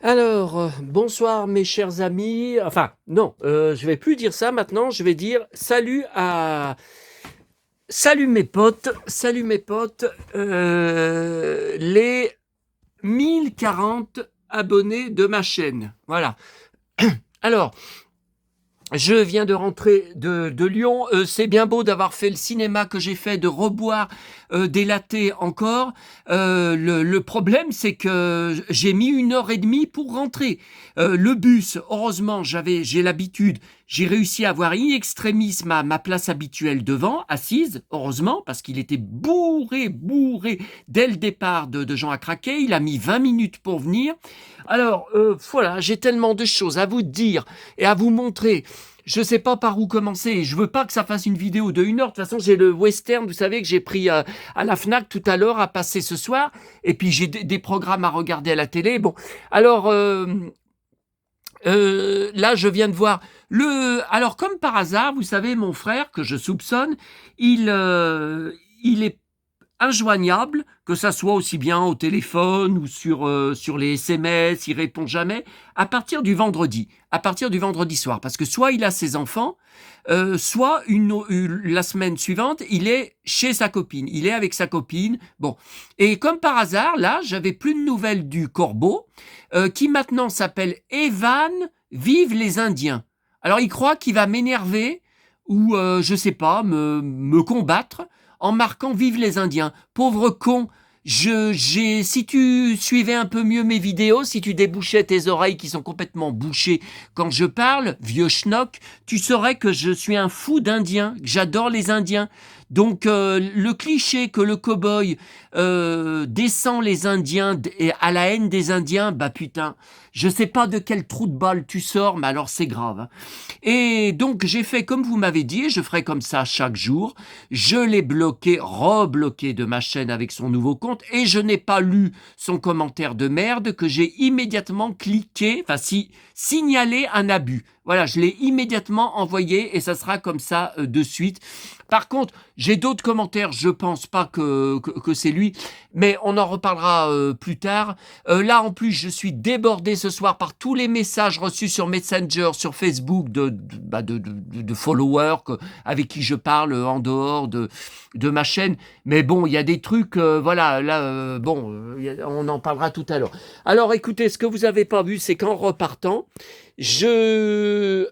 Alors, bonsoir mes chers amis. Enfin, non, je vais plus dire ça maintenant. Je vais dire salut mes potes, les 1040 abonnés de ma chaîne. Voilà. Alors, je viens de rentrer de Lyon. C'est bien beau d'avoir fait le cinéma que j'ai fait, de reboire des lattés encore. Le problème, c'est que j'ai mis 1 heure et demie pour rentrer. Le bus, heureusement, j'ai l'habitude. J'ai réussi à avoir in extremis ma place habituelle devant, assise, heureusement, parce qu'il était bourré dès le départ de gens à craquer. Il a mis 20 minutes pour venir. Alors, voilà, j'ai tellement de choses à vous dire et à vous montrer. Je ne sais pas par où commencer. Je veux pas que ça fasse une vidéo de 1 heure. De toute façon, j'ai le western, vous savez, que j'ai pris à la Fnac tout à l'heure à passer ce soir. Et puis j'ai des programmes à regarder à la télé. Bon, alors là, je viens de voir Alors, comme par hasard, vous savez, mon frère que je soupçonne, il est injoignable, que ça soit aussi bien au téléphone ou sur les SMS, il répond jamais, à partir du vendredi soir. Parce que soit il a ses enfants, soit la semaine suivante, il est chez sa copine, il est avec sa copine. Bon, et comme par hasard, là, j'avais plus de nouvelles du corbeau, qui maintenant s'appelle Evan, vive les Indiens. Alors il croit qu'il va m'énerver ou, je sais pas, me combattre en marquant Vive les Indiens. Pauvre con, si tu suivais un peu mieux mes vidéos, si tu débouchais tes oreilles qui sont complètement bouchées quand je parle, vieux schnock, tu saurais que je suis un fou d'Indiens, que j'adore les Indiens. Donc le cliché que le cow-boy descend les Indiens et à la haine des Indiens, bah putain, je sais pas de quel trou de balle tu sors, mais alors c'est grave. Hein. Et donc j'ai fait comme vous m'avez dit, et je ferai comme ça chaque jour. Je l'ai bloqué, rebloqué de ma chaîne avec son nouveau compte, et je n'ai pas lu son commentaire de merde que j'ai immédiatement cliqué, signalé un abus. Voilà, je l'ai immédiatement envoyé et ça sera comme ça de suite. Par contre, j'ai d'autres commentaires, je pense pas que c'est lui, mais on en reparlera plus tard. Là, en plus, je suis débordé ce soir par tous les messages reçus sur Messenger, sur Facebook de followers avec qui je parle en dehors de ma chaîne. Mais bon, il y a des trucs, voilà, là, on en parlera tout à l'heure. Alors, écoutez, ce que vous n'avez pas vu, c'est qu'en repartant, je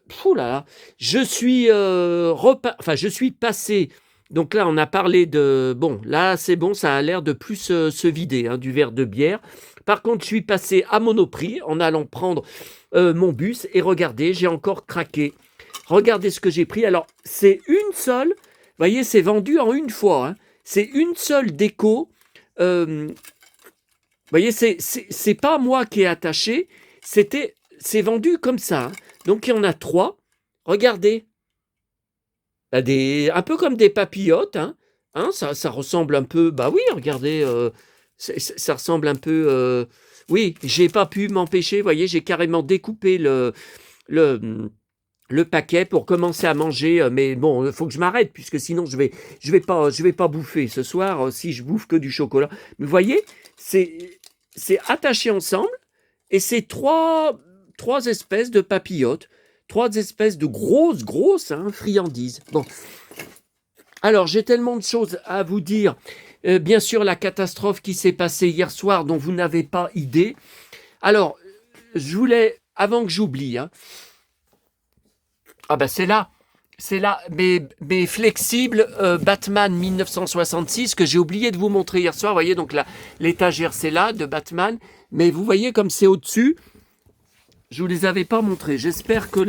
suis passé. Donc là, on a parlé de... Bon, là, c'est bon, ça a l'air de plus se vider, hein, du verre de bière. Par contre, je suis passé à Monoprix en allant prendre mon bus et regardez, j'ai encore craqué. Regardez ce que j'ai pris. Alors, c'est une seule, vous voyez, c'est vendu en une fois. Hein. C'est une seule déco. Vous voyez, c'est pas moi qui ai attaché, c'est vendu comme ça. Hein. Donc, il y en a 3. Regardez. Un peu comme des papillotes. Hein. Hein, ça ressemble un peu... Bah oui, regardez. Ça ressemble un peu... oui, j'ai pas pu m'empêcher. Vous voyez, j'ai carrément découpé le, le paquet pour commencer à manger. Mais bon, il faut que je m'arrête, puisque sinon, je vais pas bouffer ce soir si je bouffe que du chocolat. Mais vous voyez, c'est attaché ensemble. Et c'est trois espèces de papillotes, 3 espèces de grosses friandises. Bon, alors j'ai tellement de choses à vous dire. Bien sûr, la catastrophe qui s'est passée hier soir, dont vous n'avez pas idée. Alors, je voulais, avant que j'oublie, hein, ah ben c'est là, mes flexibles Batman 1966 que j'ai oublié de vous montrer hier soir. Vous voyez, donc l'étagère c'est là de Batman, mais vous voyez comme c'est au-dessus. Je vous les avais pas montrés. J'espère que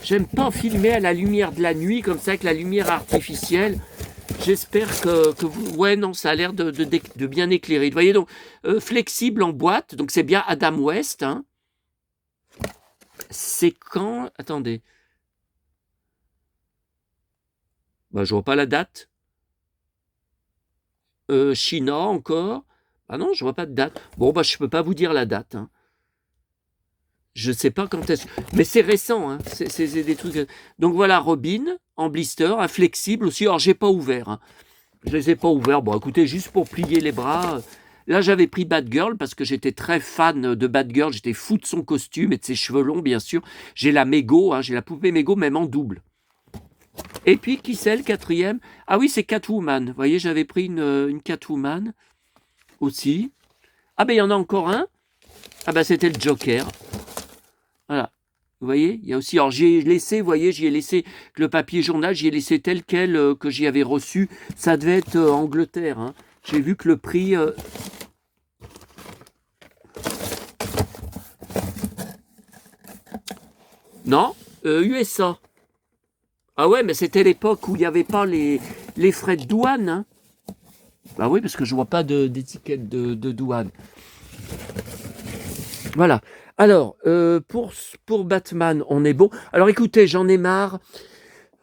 j'aime pas filmer à la lumière de la nuit, comme ça, avec la lumière artificielle. J'espère que vous... Ouais, non, ça a l'air de bien éclairer. Vous voyez, donc, flexible en boîte. Donc, c'est bien Adam West. Hein. C'est quand... Attendez. Bah, je vois pas la date. China, encore. Ah non, je vois pas de date. Bon, bah, je peux pas vous dire la date. Hein. Je sais pas quand est-ce... Mais c'est récent, hein. C'est des trucs... Donc voilà, Robin, en blister, un flexible aussi. Alors, j'ai pas ouvert. Hein. Je les ai pas ouverts. Bon, écoutez, juste pour plier les bras. Là, j'avais pris Batgirl parce que j'étais très fan de Batgirl. J'étais fou de son costume et de ses cheveux longs, bien sûr. J'ai la Mego, j'ai la poupée Mego, même en double. Et puis, qui c'est le quatrième? Ah oui, c'est Catwoman. Vous voyez, j'avais pris une Catwoman aussi. Ah ben, il y en a encore un. Ah ben, c'était le Joker. Voilà. Vous voyez, il y a aussi, alors j'ai laissé, vous voyez, j'y ai laissé le papier journal, j'y ai laissé tel quel que j'y avais reçu. Ça devait être Angleterre. Hein. J'ai vu que le prix... Non, USA. Ah ouais, mais c'était l'époque où il n'y avait pas les frais de douane. Hein. Bah oui, parce que je vois pas d'étiquette de douane. Voilà. Alors, pour Batman, on est bon. Alors écoutez, j'en ai marre.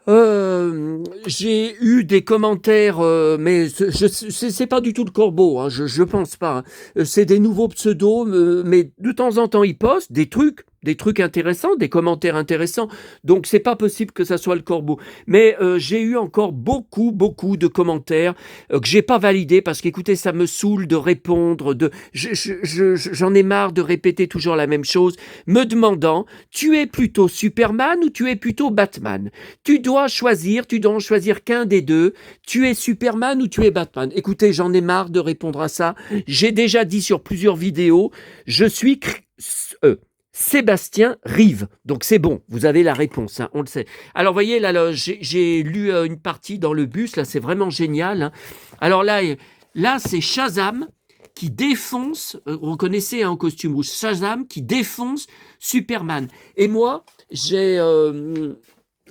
J'ai eu des commentaires, mais c'est pas du tout le corbeau, hein, je pense pas. Hein. C'est des nouveaux pseudos, mais de temps en temps ils postent des trucs intéressants, des commentaires intéressants. Donc c'est pas possible que ça soit le corbeau. Mais j'ai eu encore beaucoup de commentaires que j'ai pas validés parce qu'écoutez, ça me saoule de répondre. J'en ai marre de répéter toujours la même chose, me demandant tu es plutôt Superman ou tu es plutôt Batman? Tu dois en choisir qu'un des deux. Tu es Superman ou tu es Batman? Écoutez, j'en ai marre de répondre à ça. J'ai déjà dit sur plusieurs vidéos, je suis Sébastien Rive. Donc c'est bon, vous avez la réponse, hein, on le sait. Alors voyez, là j'ai lu une partie dans le bus, là c'est vraiment génial. Hein. Alors là c'est Shazam qui défonce, vous reconnaissez en costume rouge, Shazam qui défonce Superman. Et moi,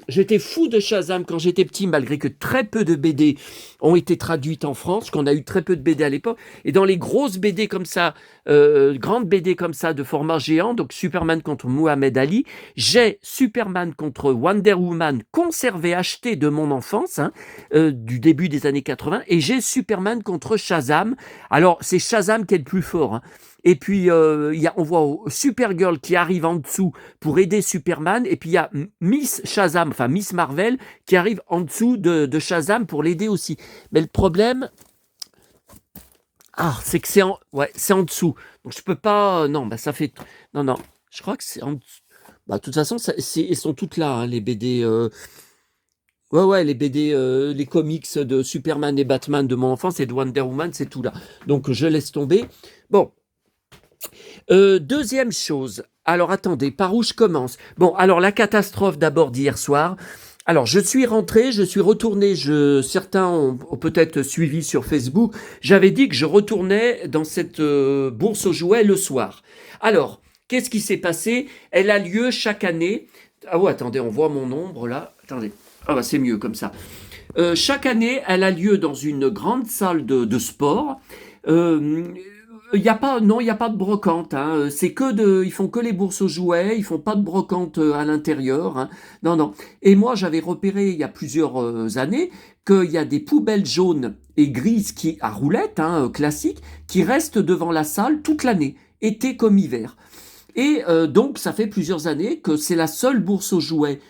j'étais fou de Shazam quand j'étais petit, malgré que très peu de BD ont été traduites en France, qu'on a eu très peu de BD à l'époque. Et dans les grosses BD comme ça, grandes BD comme ça de format géant, donc Superman contre Muhammad Ali, j'ai Superman contre Wonder Woman conservé, acheté de mon enfance, hein, du début des années 80, et j'ai Superman contre Shazam. Alors, c'est Shazam qui est le plus fort, hein. Et puis, on voit Supergirl qui arrive en dessous pour aider Superman. Et puis, il y a Miss Shazam, enfin Miss Marvel, qui arrive en dessous de Shazam pour l'aider aussi. Mais le problème, c'est que c'est en dessous. Donc, je peux pas... non, ça fait... Non, je crois que c'est en dessous. De toute façon, elles sont toutes là, hein, les BD... Ouais, les BD, les comics de Superman et Batman de mon enfance et de Wonder Woman, c'est tout là. Donc, je laisse tomber. Bon. Deuxième chose, alors attendez, par où je commence? Bon, alors la catastrophe d'abord d'hier soir. Alors je suis retourné, certains ont peut-être suivi sur Facebook, j'avais dit que je retournais dans cette bourse aux jouets le soir. Alors, qu'est-ce qui s'est passé? Elle a lieu chaque année. Ah ouais, attendez, on voit mon ombre là. Attendez, c'est mieux comme ça. Chaque année, elle a lieu dans une grande salle de sport. Il n'y a pas de brocante. Hein. Ils font que les bourses aux jouets. Ils font pas de brocante à l'intérieur. Hein. Non. Et moi, j'avais repéré il y a plusieurs années qu'il y a des poubelles jaunes et grises à roulettes, classiques, qui restent devant la salle toute l'année, été comme hiver. Et donc, ça fait plusieurs années que c'est la seule bourse aux jouets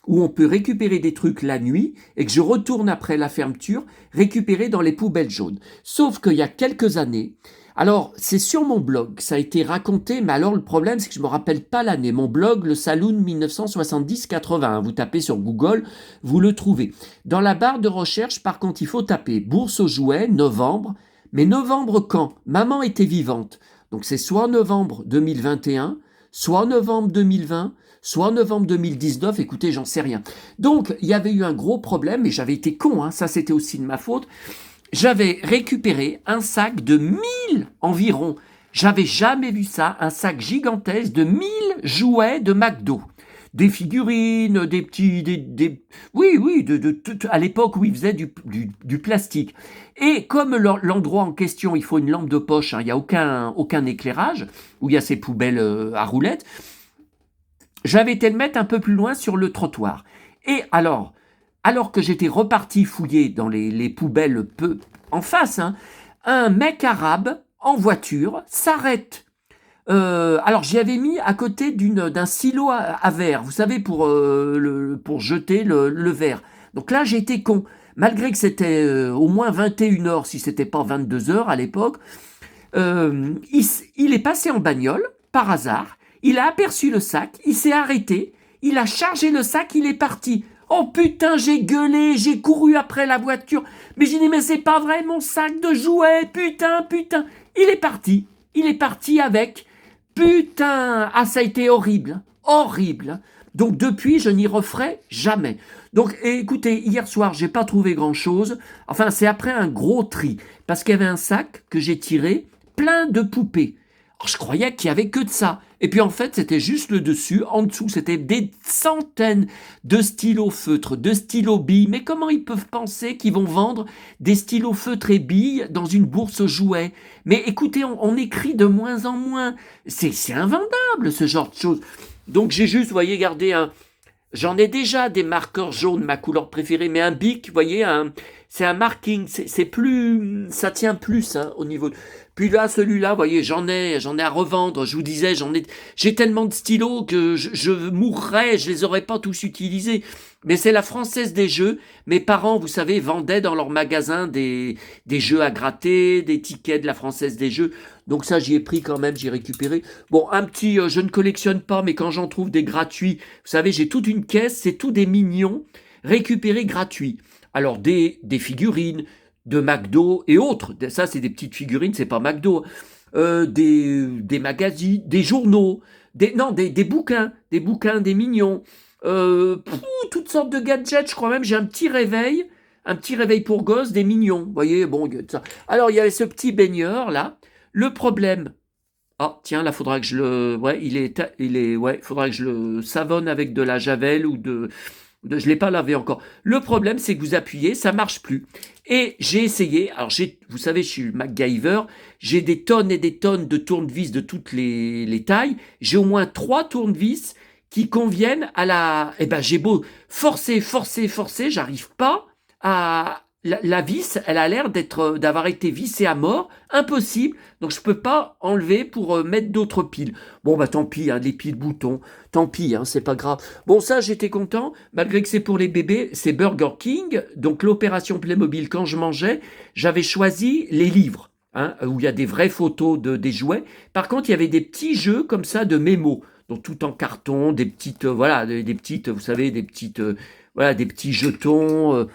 où on peut récupérer des trucs la nuit et que je retourne après la fermeture récupérer dans les poubelles jaunes. Sauf qu'il y a quelques années, alors c'est sur mon blog, ça a été raconté, mais alors le problème c'est que je me rappelle pas l'année. Mon blog, le Saloon 1970-80, vous tapez sur Google, vous le trouvez. Dans la barre de recherche, par contre, il faut taper bourse aux jouets, novembre. Mais novembre quand? Maman était vivante. Donc c'est soit novembre 2021, soit novembre 2020, soit en novembre 2019, écoutez, j'en sais rien. Donc, il y avait eu un gros problème, et j'avais été con, hein, ça c'était aussi de ma faute. J'avais récupéré un sac de 1000 environ. J'avais jamais vu ça, un sac gigantesque de 1000 jouets de McDo. Des figurines, des petits... Oui, à l'époque où ils faisaient du plastique. Et comme l'endroit en question, il faut une lampe de poche, hein, il n'y a aucun éclairage, où il y a ces poubelles à roulettes, j'avais été le mettre un peu plus loin sur le trottoir. Et alors que j'étais reparti fouiller dans les poubelles peu en face, hein, un mec arabe en voiture s'arrête. Alors j'y avais mis à côté d'un silo à verre, vous savez, pour jeter le verre. Donc là j'ai été con. Malgré que c'était au moins 21h, si c'était pas 22h à l'époque, il est passé en bagnole, par hasard, il a aperçu le sac, il s'est arrêté, il a chargé le sac, il est parti. Oh putain, j'ai gueulé, j'ai couru après la voiture. Mais j'ai dit, mais c'est pas vrai, mon sac de jouets, putain, putain. Il est parti avec. Putain, ah ça a été horrible, horrible. Donc depuis, je n'y referai jamais. Donc écoutez, hier soir, j'ai pas trouvé grand-chose. Enfin, c'est après un gros tri, parce qu'il y avait un sac que j'ai tiré plein de poupées. Alors, je croyais qu'il y avait que de ça. Et puis en fait, c'était juste le dessus. En dessous, c'était des centaines de stylos feutres, de stylos billes. Mais comment ils peuvent penser qu'ils vont vendre des stylos feutres et billes dans une bourse aux jouets? Mais écoutez, on écrit de moins en moins. C'est invendable, ce genre de choses. Donc j'ai juste, vous voyez, gardé un... J'en ai déjà des marqueurs jaunes, ma couleur préférée, mais un bic, vous voyez, c'est un marking, c'est plus, ça tient plus hein, au niveau. Puis là, celui-là, vous voyez, j'en ai à revendre. Je vous disais, j'ai tellement de stylos que je mourrais, je les aurais pas tous utilisés. Mais c'est la Française des jeux. Mes parents, vous savez, vendaient dans leur magasin des jeux à gratter, des tickets de la Française des jeux. Donc ça, j'y ai pris quand même, j'ai récupéré. Bon, un petit, je ne collectionne pas, mais quand j'en trouve des gratuits, vous savez, j'ai toute une caisse, c'est tout des mignons récupérés gratuits. Alors des figurines de McDo et autres. Ça, c'est des petites figurines, c'est pas McDo. Des magazines, des journaux, des bouquins, des mignons. Toutes sortes de gadgets, je crois même, j'ai un petit réveil pour gosses, des mignons. Vous voyez, bon, ça. Alors, il y a ce petit baigneur, là. Le problème, ah, tiens, là, faudra que je le, ouais, ouais, faudra que je le savonne avec de la javel je l'ai pas lavé encore. Le problème, c'est que vous appuyez, ça marche plus. Et j'ai essayé, alors vous savez, je suis le MacGyver, j'ai des tonnes et des tonnes de tournevis de toutes les tailles. J'ai au moins 3 tournevis qui conviennent à la, eh ben, j'ai beau forcer, j'arrive pas à, la vis, elle a l'air d'avoir été vissée à mort, impossible. Donc je peux pas enlever pour mettre d'autres piles. Bon bah tant pis, hein, les piles boutons, tant pis, hein, c'est pas grave. Bon ça j'étais content, malgré que c'est pour les bébés, c'est Burger King. Donc l'opération Playmobil, quand je mangeais, j'avais choisi les livres, hein, où il y a des vraies photos des jouets. Par contre il y avait des petits jeux comme ça de mémos, donc tout en carton, des petites, voilà, des petites, vous savez, des petites, voilà, des petits jetons.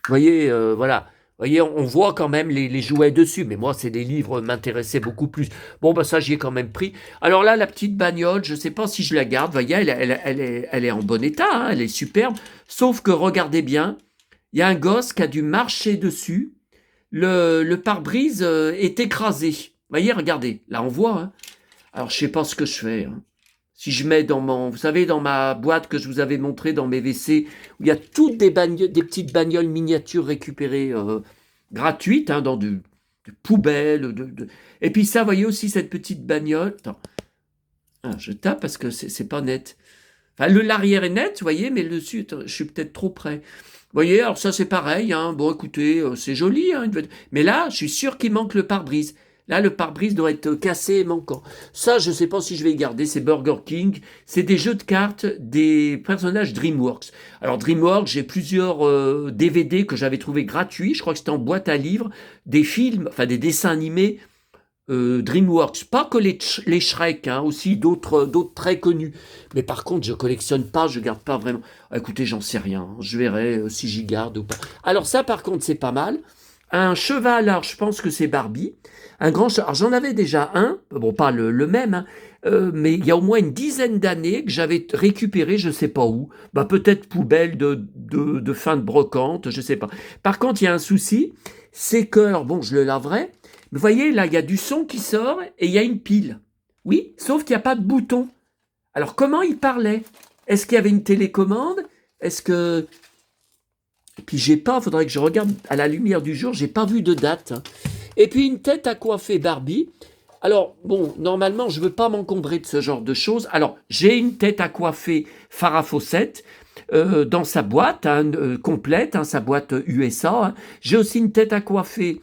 Vous voyez, voilà. Vous voyez, on voit quand même les jouets dessus, mais moi, c'est des livres m'intéressaient beaucoup plus. Bon, bah ça, j'y ai quand même pris. Alors là, la petite bagnole, je ne sais pas si je la garde. Vous voyez, elle est en bon état, hein, elle est superbe. Sauf que, regardez bien, il y a un gosse qui a dû marcher dessus. Le pare-brise est écrasé. Vous voyez, regardez, là, on voit. Hein. Alors, je ne sais pas ce que je fais. Hein. Si je mets vous savez, dans ma boîte que je vous avais montré dans mes WC, où il y a toutes des petites bagnoles miniatures récupérées gratuites, hein, dans de poubelles. Et puis ça, vous voyez aussi cette petite bagnole. Attends, ah, je tape parce que c'est pas net. Enfin, l'arrière est net, vous voyez, mais le dessus, je suis peut-être trop près. Vous voyez, alors ça c'est pareil. Hein. Bon, écoutez, c'est joli. Hein, mais là, je suis sûr qu'il manque le pare-brise. Là, le pare-brise doit être cassé et manquant. Ça, je ne sais pas si je vais garder. C'est Burger King. C'est des jeux de cartes des personnages DreamWorks. Alors, DreamWorks, j'ai plusieurs DVD que j'avais trouvé gratuits. Je crois que c'était en boîte à livres. Des films, enfin des dessins animés DreamWorks. Pas que les Shrek, hein, aussi d'autres très connus. Mais par contre, je collectionne pas, je garde pas vraiment. Écoutez, j'en sais rien. Je verrai si j'y garde ou pas. Alors ça, par contre, c'est pas mal. Un cheval, alors je pense que c'est Barbie. Un grand cheval. Alors j'en avais déjà un, bon pas le même, hein, mais il y a au moins une dizaine d'années que j'avais récupéré, je sais pas où. Bah peut-être poubelle de fin de brocante, je sais pas. Par contre, il y a un souci, c'est que, alors bon, je le laverai, mais vous voyez là, il y a du son qui sort et il y a une pile. Oui, sauf qu'il n'y a pas de bouton. Alors comment il parlait? Est-ce qu'il y avait une télécommande? Est-ce que... Et puis j'ai pas, faudrait que je regarde à la lumière du jour, j'ai pas vu de date. Et puis une tête à coiffer Barbie. Alors bon, normalement je veux pas m'encombrer de ce genre de choses. Alors j'ai une tête à coiffer Farrah Fawcett dans sa boîte hein, complète, hein, sa boîte USA. Hein. J'ai aussi une tête à coiffer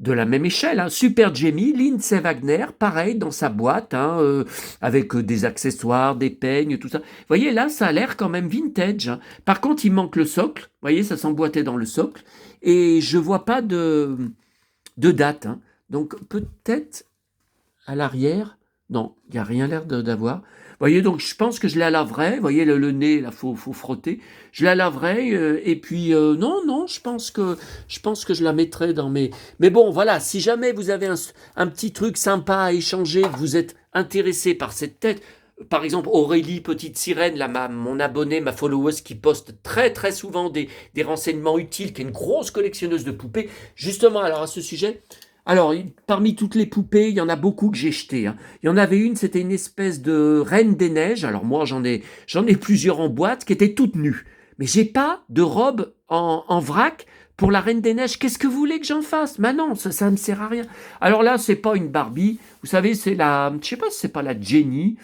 de la même échelle, hein, Super Jamie, Lindsay Wagner, pareil dans sa boîte, hein, avec des accessoires, des peignes, tout ça. Vous voyez là, ça a l'air quand même vintage. Hein. Par contre, il manque le socle. Vous voyez, ça s'emboîtait dans le socle. Et je vois pas de date. Hein. Donc peut-être à l'arrière, non, il n'y a rien l'air d'avoir. Vous voyez, donc je pense que je la laverai. Vous voyez, le nez, là, faut frotter. Je la laverai, et puis, non, je pense que je la mettrai dans mes... Mais bon, voilà, si jamais vous avez un petit truc sympa à échanger, que vous êtes intéressé par cette tête, par exemple, Aurélie, petite sirène, là, mon abonnée, ma followeuse qui poste très très souvent des renseignements utiles, qui est une grosse collectionneuse de poupées. Justement, alors à ce sujet, alors parmi toutes les poupées, il y en a beaucoup que j'ai jetées, hein. Il y en avait une, c'était une espèce de Reine des Neiges. Alors moi, j'en ai plusieurs en boîte qui étaient toutes nues. Mais j'ai pas de robe en vrac pour la Reine des Neiges. Qu'est-ce que vous voulez que j'en fasse? Mais non, ça me sert à rien. Alors là, c'est pas une Barbie. Vous savez, c'est je sais pas si c'est pas la Jenny,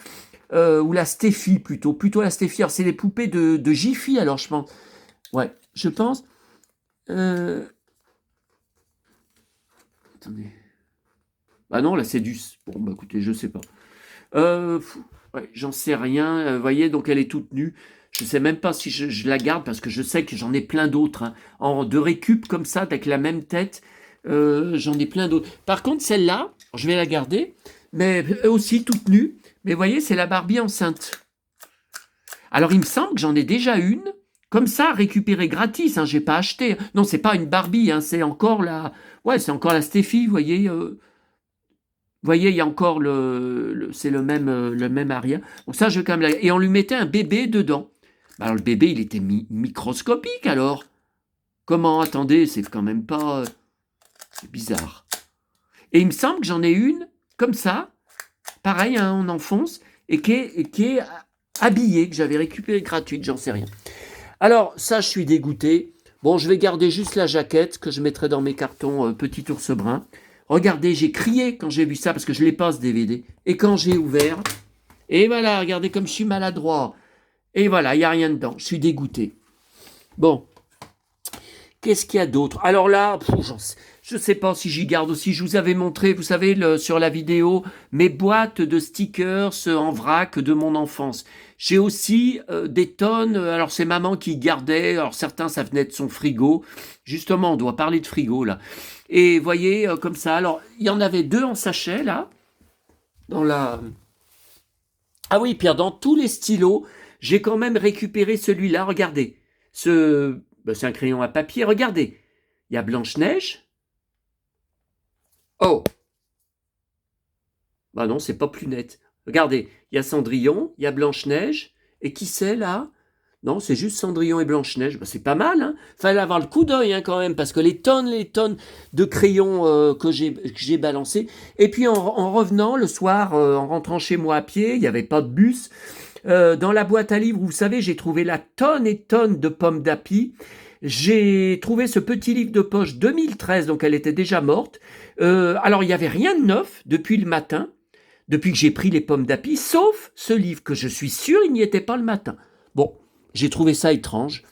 ou la Steffi plutôt la Steffi. Alors c'est les poupées de Jiffy, alors je pense. Ouais, je pense. Euh, Attendez. Bah non, là c'est du... Bon, bah écoutez, je sais pas. Ouais, j'en sais rien. Vous voyez, donc elle est toute nue. Je sais même pas si je la garde parce que je sais que j'en ai plein d'autres, hein. De récup comme ça, avec la même tête, j'en ai plein d'autres. Par contre, celle-là, je vais la garder, mais aussi toute nue. Mais vous voyez, c'est la Barbie enceinte. Alors, il me semble que j'en ai déjà une, comme ça, récupérée gratis. Hein, j'ai pas acheté. Non, c'est pas une Barbie, hein, c'est encore la... Ouais, c'est encore la Steffi, vous voyez. Voyez, il y a encore c'est le même arrière. Donc ça, je vais quand même et on lui mettait un bébé dedans. Bah, alors le bébé, il était microscopique alors. Comment? Attendez, c'est quand même pas... C'est bizarre. Et il me semble que j'en ai une, comme ça, pareil, hein, on enfonce, et qui est habillée, que j'avais récupérée gratuite, j'en sais rien. Alors, ça, je suis dégoûté. Bon, je vais garder juste la jaquette que je mettrai dans mes cartons Petit Ours Brun. Regardez, j'ai crié quand j'ai vu ça, parce que je ne l'ai pas, ce DVD. Et quand j'ai ouvert, et voilà, regardez comme je suis maladroit. Et voilà, il n'y a rien dedans. Je suis dégoûté. Bon, qu'est-ce qu'il y a d'autre? Alors là, je ne sais pas si j'y garde aussi. Je vous avais montré, vous savez, sur la vidéo, mes boîtes de stickers en vrac de mon enfance. J'ai aussi des tonnes. Alors c'est maman qui gardait. Alors certains, ça venait de son frigo. Justement, on doit parler de frigo là. Et voyez, comme ça. Alors, il y en avait 2 en sachet là. Ah oui, Pierre, dans tous les stylos, j'ai quand même récupéré celui-là. Regardez. C'est un crayon à papier. Regardez. Il y a Blanche-Neige. Oh! Bah non, c'est pas plus net. Regardez, il y a Cendrillon, il y a Blanche-Neige. Et qui c'est là? Non, c'est juste Cendrillon et Blanche-Neige. Bah, c'est pas mal, hein. Fallait avoir le coup d'œil, hein, quand même, parce que les tonnes de crayons que j'ai balancés. Et puis en revenant le soir, en rentrant chez moi à pied, il n'y avait pas de bus. Dans la boîte à livres, vous savez, j'ai trouvé la tonne et tonne de pommes d'api. J'ai trouvé ce petit livre de poche 2013, donc elle était déjà morte. Alors, il n'y avait rien de neuf depuis le matin, depuis que j'ai pris les pommes d'api, sauf ce livre que je suis sûr, il n'y était pas le matin. Bon, j'ai trouvé ça étrange.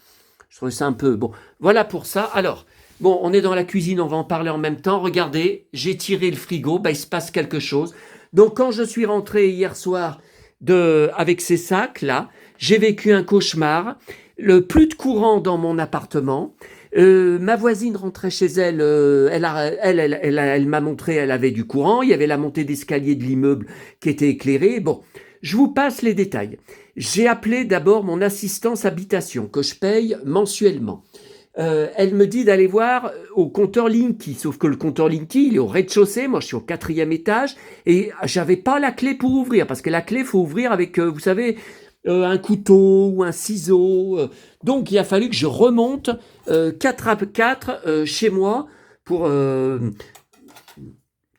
Je trouvais ça un peu... Bon, voilà pour ça. Alors, bon, on est dans la cuisine, on va en parler en même temps. Regardez, j'ai tiré le frigo, il se passe quelque chose. Donc, quand je suis rentré hier soir avec ces sacs-là, j'ai vécu un cauchemar. Plus de courant dans mon appartement. Ma voisine rentrait chez elle, elle m'a montré, elle avait du courant, il y avait la montée d'escalier de l'immeuble qui était éclairée. Bon, je vous passe les détails. J'ai appelé d'abord mon assistance habitation, que je paye mensuellement. Elle me dit d'aller voir au compteur Linky, sauf que le compteur Linky, il est au rez-de-chaussée, moi je suis au 4e étage, et j'avais pas la clé pour ouvrir, parce que la clé, faut ouvrir avec, vous savez, un couteau ou un ciseau. Donc il a fallu que je remonte 4 à 4 chez moi pour...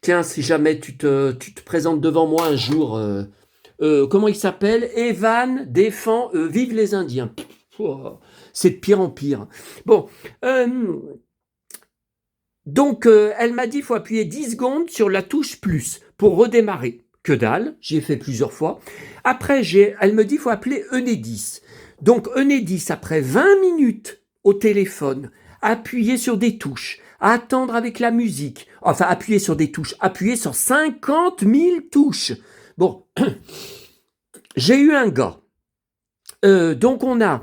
Tiens, si jamais tu te présentes devant moi un jour, comment il s'appelle? Evan défend Vive les Indiens. C'est de pire en pire. Bon, donc elle m'a dit il faut appuyer 10 secondes sur la touche plus pour redémarrer. Que dalle, j'y ai fait plusieurs fois. Après, elle me dit il faut appeler Enedis. Donc Enedis, après 20 minutes au téléphone, appuyer sur des touches, attendre avec la musique, enfin appuyer sur des touches, appuyer sur 50 000 touches. Bon, j'ai eu un gars. Donc on a...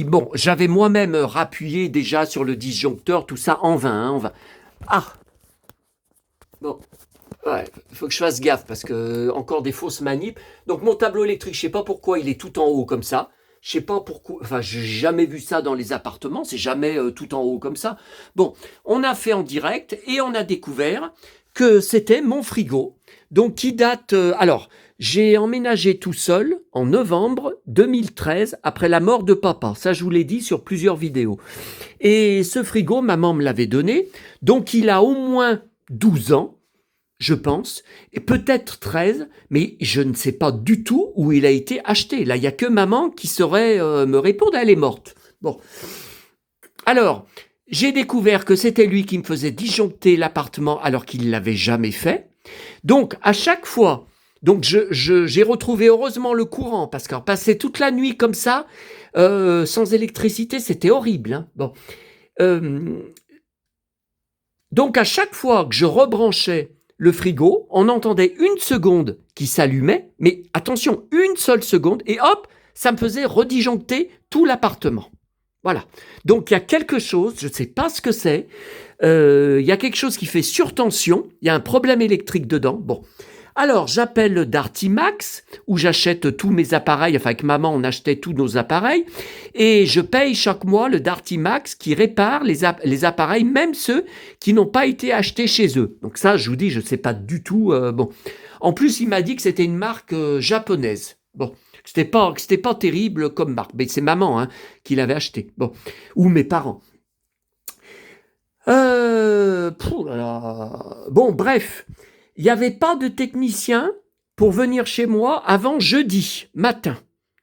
Bon, j'avais moi-même rappuyé déjà sur le disjoncteur, tout ça en vain. Ah, Bon, ouais, il faut que je fasse gaffe parce que encore des fausses manips. Donc mon tableau électrique, je sais pas pourquoi il est tout en haut comme ça. Je sais pas pourquoi, enfin j'ai jamais vu ça dans les appartements, c'est jamais tout en haut comme ça. Bon, on a fait en direct et on a découvert que c'était mon frigo. Donc qui date alors, j'ai emménagé tout seul en novembre 2013 après la mort de papa. Ça je vous l'ai dit sur plusieurs vidéos. Et ce frigo, maman me l'avait donné, donc il a au moins 12 ans, je pense, et peut-être 13, mais je ne sais pas du tout où il a été acheté. Là, il n'y a que maman qui saurait me répondre, elle est morte. Bon. Alors, j'ai découvert que c'était lui qui me faisait disjoncter l'appartement alors qu'il ne l'avait jamais fait. Donc, à chaque fois, donc j'ai retrouvé heureusement le courant, parce qu'en passer toute la nuit comme ça, sans électricité, c'était horrible. Hein. Bon. Donc, à chaque fois que je rebranchais le frigo, on entendait une seconde qui s'allumait, mais attention, une seule seconde, et hop, ça me faisait redisjoncter tout l'appartement. Voilà. Donc il y a quelque chose, je ne sais pas ce que c'est, il y a quelque chose qui fait surtension, il y a un problème électrique dedans. Bon. Alors j'appelle Darty Max, où j'achète tous mes appareils, enfin avec maman on achetait tous nos appareils, et je paye chaque mois le Darty Max qui répare les appareils, même ceux qui n'ont pas été achetés chez eux. Donc ça, je vous dis, je ne sais pas du tout. Bon. En plus, il m'a dit que c'était une marque japonaise. Bon, c'était pas terrible comme marque, mais c'est maman qui l'avait acheté. Bon, ou mes parents. Bon, bref, il n'y avait pas de technicien pour venir chez moi avant jeudi matin.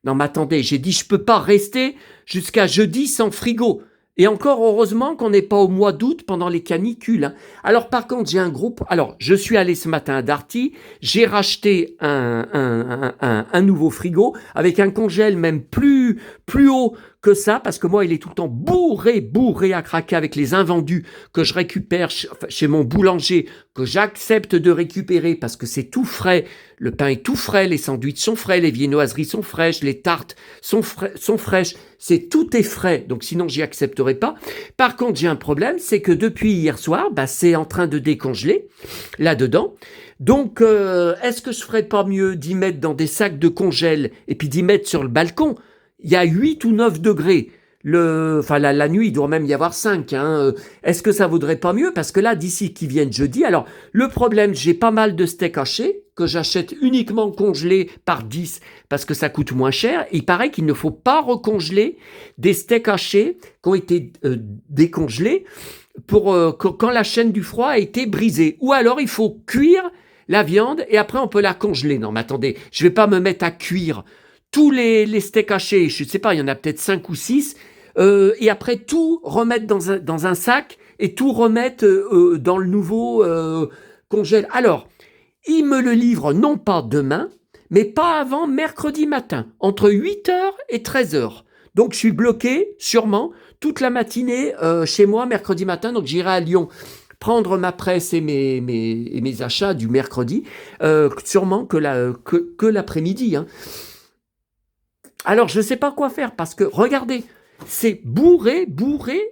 Non, mais attendez, j'ai dit je peux pas rester jusqu'à jeudi sans frigo. Et encore heureusement qu'on n'est pas au mois d'août pendant les canicules. Hein. Alors par contre, j'ai un groupe. Alors, je suis allé ce matin à Darty, j'ai racheté un nouveau frigo avec un congèle même plus haut que ça, parce que moi, il est tout le temps bourré à craquer avec les invendus que je récupère chez mon boulanger, que j'accepte de récupérer parce que c'est tout frais. Le pain est tout frais, les sandwichs sont frais, les viennoiseries sont fraîches, les tartes sont fraîches. Tout est frais, donc sinon j'y accepterai pas. Par contre, j'ai un problème, c'est que depuis hier soir, c'est en train de décongeler là-dedans. Donc, est-ce que je ferais pas mieux d'y mettre dans des sacs de congèle et puis d'y mettre sur le balcon? Il y a 8 ou 9 degrés. La nuit, il doit même y avoir 5. Est-ce que ça vaudrait pas mieux? Parce que là, d'ici qu'ils viennent jeudi, alors le problème, j'ai pas mal de steaks hachés que j'achète uniquement congelés par 10 parce que ça coûte moins cher. Il paraît qu'il ne faut pas recongeler des steaks hachés qui ont été décongelés pour quand la chaîne du froid a été brisée. Ou alors, il faut cuire la viande et après, on peut la congeler. Non, mais attendez, je vais pas me mettre à cuire tous les steaks hachés, je ne sais pas, il y en a peut-être 5 ou 6, et après tout remettre dans un sac et tout remettre dans le nouveau congèle. Alors, il me le livre non pas demain, mais pas avant mercredi matin, entre 8h et 13h. Donc je suis bloqué, sûrement, toute la matinée chez moi mercredi matin, donc j'irai à Lyon prendre ma presse et mes achats du mercredi, sûrement que l'après-midi, hein. Alors, je ne sais pas quoi faire parce que, regardez, c'est bourré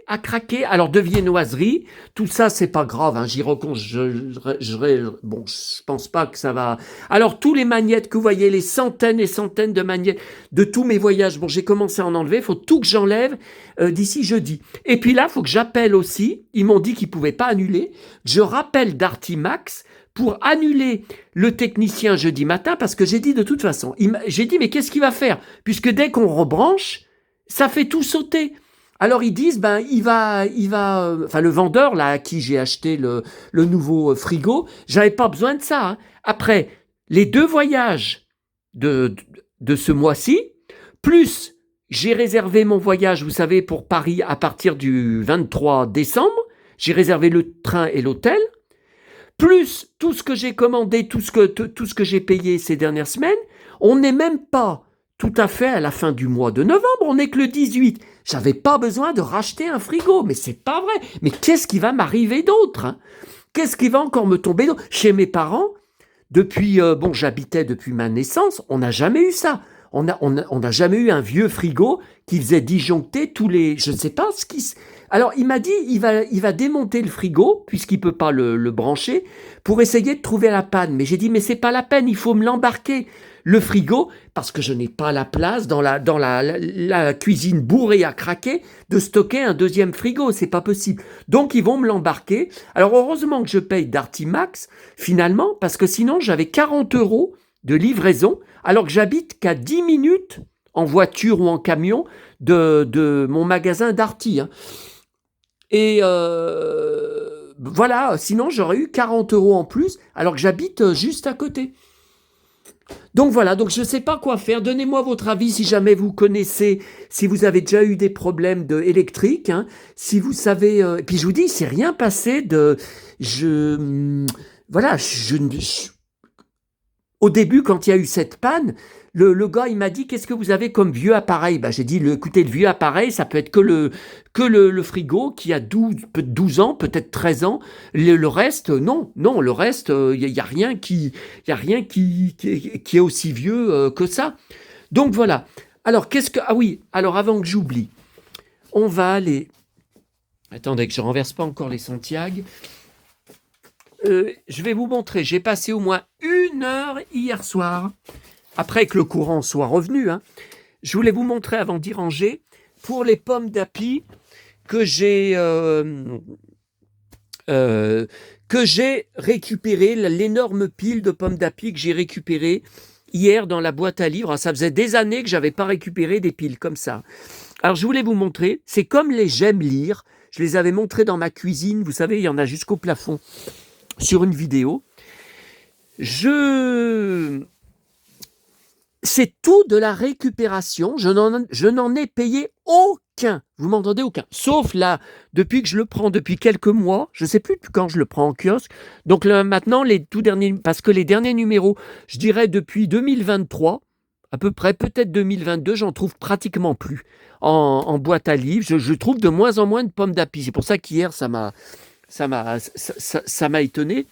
à craquer. Alors, de viennoiserie, tout ça, c'est pas grave. Hein, j'y bon, je pense pas que ça va. Alors, tous les magnettes que vous voyez, les centaines et centaines de magnettes de tous mes voyages. Bon, j'ai commencé à en enlever. Il faut tout que j'enlève d'ici jeudi. Et puis là, il faut que j'appelle aussi. Ils m'ont dit qu'ils pouvaient pas annuler. Je rappelle Darty Max pour annuler le technicien jeudi matin, parce que j'ai dit de toute façon, j'ai dit mais qu'est-ce qu'il va faire? Puisque dès qu'on rebranche, ça fait tout sauter. Alors ils disent, le vendeur là à qui j'ai acheté le nouveau frigo, j'avais pas besoin de ça. Hein. Après, les 2 voyages de ce mois-ci, plus j'ai réservé mon voyage, vous savez, pour Paris à partir du 23 décembre, j'ai réservé le train et l'hôtel, plus tout ce que j'ai commandé, tout ce que j'ai payé ces dernières semaines, on n'est même pas tout à fait à la fin du mois de novembre, on n'est que le 18. J'avais pas besoin de racheter un frigo, mais c'est pas vrai. Mais qu'est-ce qui va m'arriver d'autre, hein? Qu'est-ce qui va encore me tomber d'autre? Chez mes parents, depuis, j'habitais depuis ma naissance, on n'a jamais eu ça. On n'a jamais eu un vieux frigo qui faisait disjoncter tous les... Je ne sais pas ce qui... Alors, il m'a dit, il va démonter le frigo, puisqu'il ne peut pas le brancher, pour essayer de trouver la panne. Mais j'ai dit, mais c'est pas la peine, il faut me l'embarquer, le frigo, parce que je n'ai pas la place dans la cuisine bourrée à craquer de stocker un deuxième frigo, c'est pas possible. Donc, ils vont me l'embarquer. Alors, heureusement que je paye Darty-Max, finalement, parce que sinon, j'avais 40 € de livraison, alors que j'habite qu'à 10 minutes en voiture ou en camion de mon magasin Darty. Hein. Et voilà, sinon j'aurais eu 40 € en plus, alors que j'habite juste à côté. Donc voilà, donc je ne sais pas quoi faire. Donnez-moi votre avis si jamais vous connaissez, si vous avez déjà eu des problèmes électriques, hein, si vous savez... et puis je vous dis, c'est rien passé de... Voilà, au début, quand il y a eu cette panne, le gars, il m'a dit, qu'est-ce que vous avez comme vieux appareil? J'ai dit, écoutez, le vieux appareil, ça peut être que le frigo qui a 12 ans, peut-être 13 ans. Le reste, non, le reste, il n'y a rien qui est aussi vieux que ça. Donc voilà. Alors, ah oui, alors avant que j'oublie, on va aller... Attendez, que je ne renverse pas encore les Santiago. Je vais vous montrer, j'ai passé au moins 1 heure hier soir, après que le courant soit revenu. Hein. Je voulais vous montrer avant d'y ranger, pour les pommes d'api que j'ai récupéré, l'énorme pile de pommes d'api que j'ai récupéré hier dans la boîte à livres. Ça faisait des années que je n'avais pas récupéré des piles comme ça. Alors je voulais vous montrer, c'est comme les j'aime lire, je les avais montrés dans ma cuisine, vous savez, il y en a jusqu'au plafond. Sur une vidéo, c'est tout de la récupération. Je n'en ai payé aucun. Vous m'entendez? Aucun. Sauf là, depuis que je le prends depuis quelques mois, je ne sais plus quand je le prends en kiosque. Donc là, maintenant, les tout derniers, parce que les derniers numéros, je dirais depuis 2023, à peu près, peut-être 2022, j'en trouve pratiquement plus en boîte à livres. Je trouve de moins en moins de pommes d'api. C'est pour ça qu'hier, ça m'a étonné.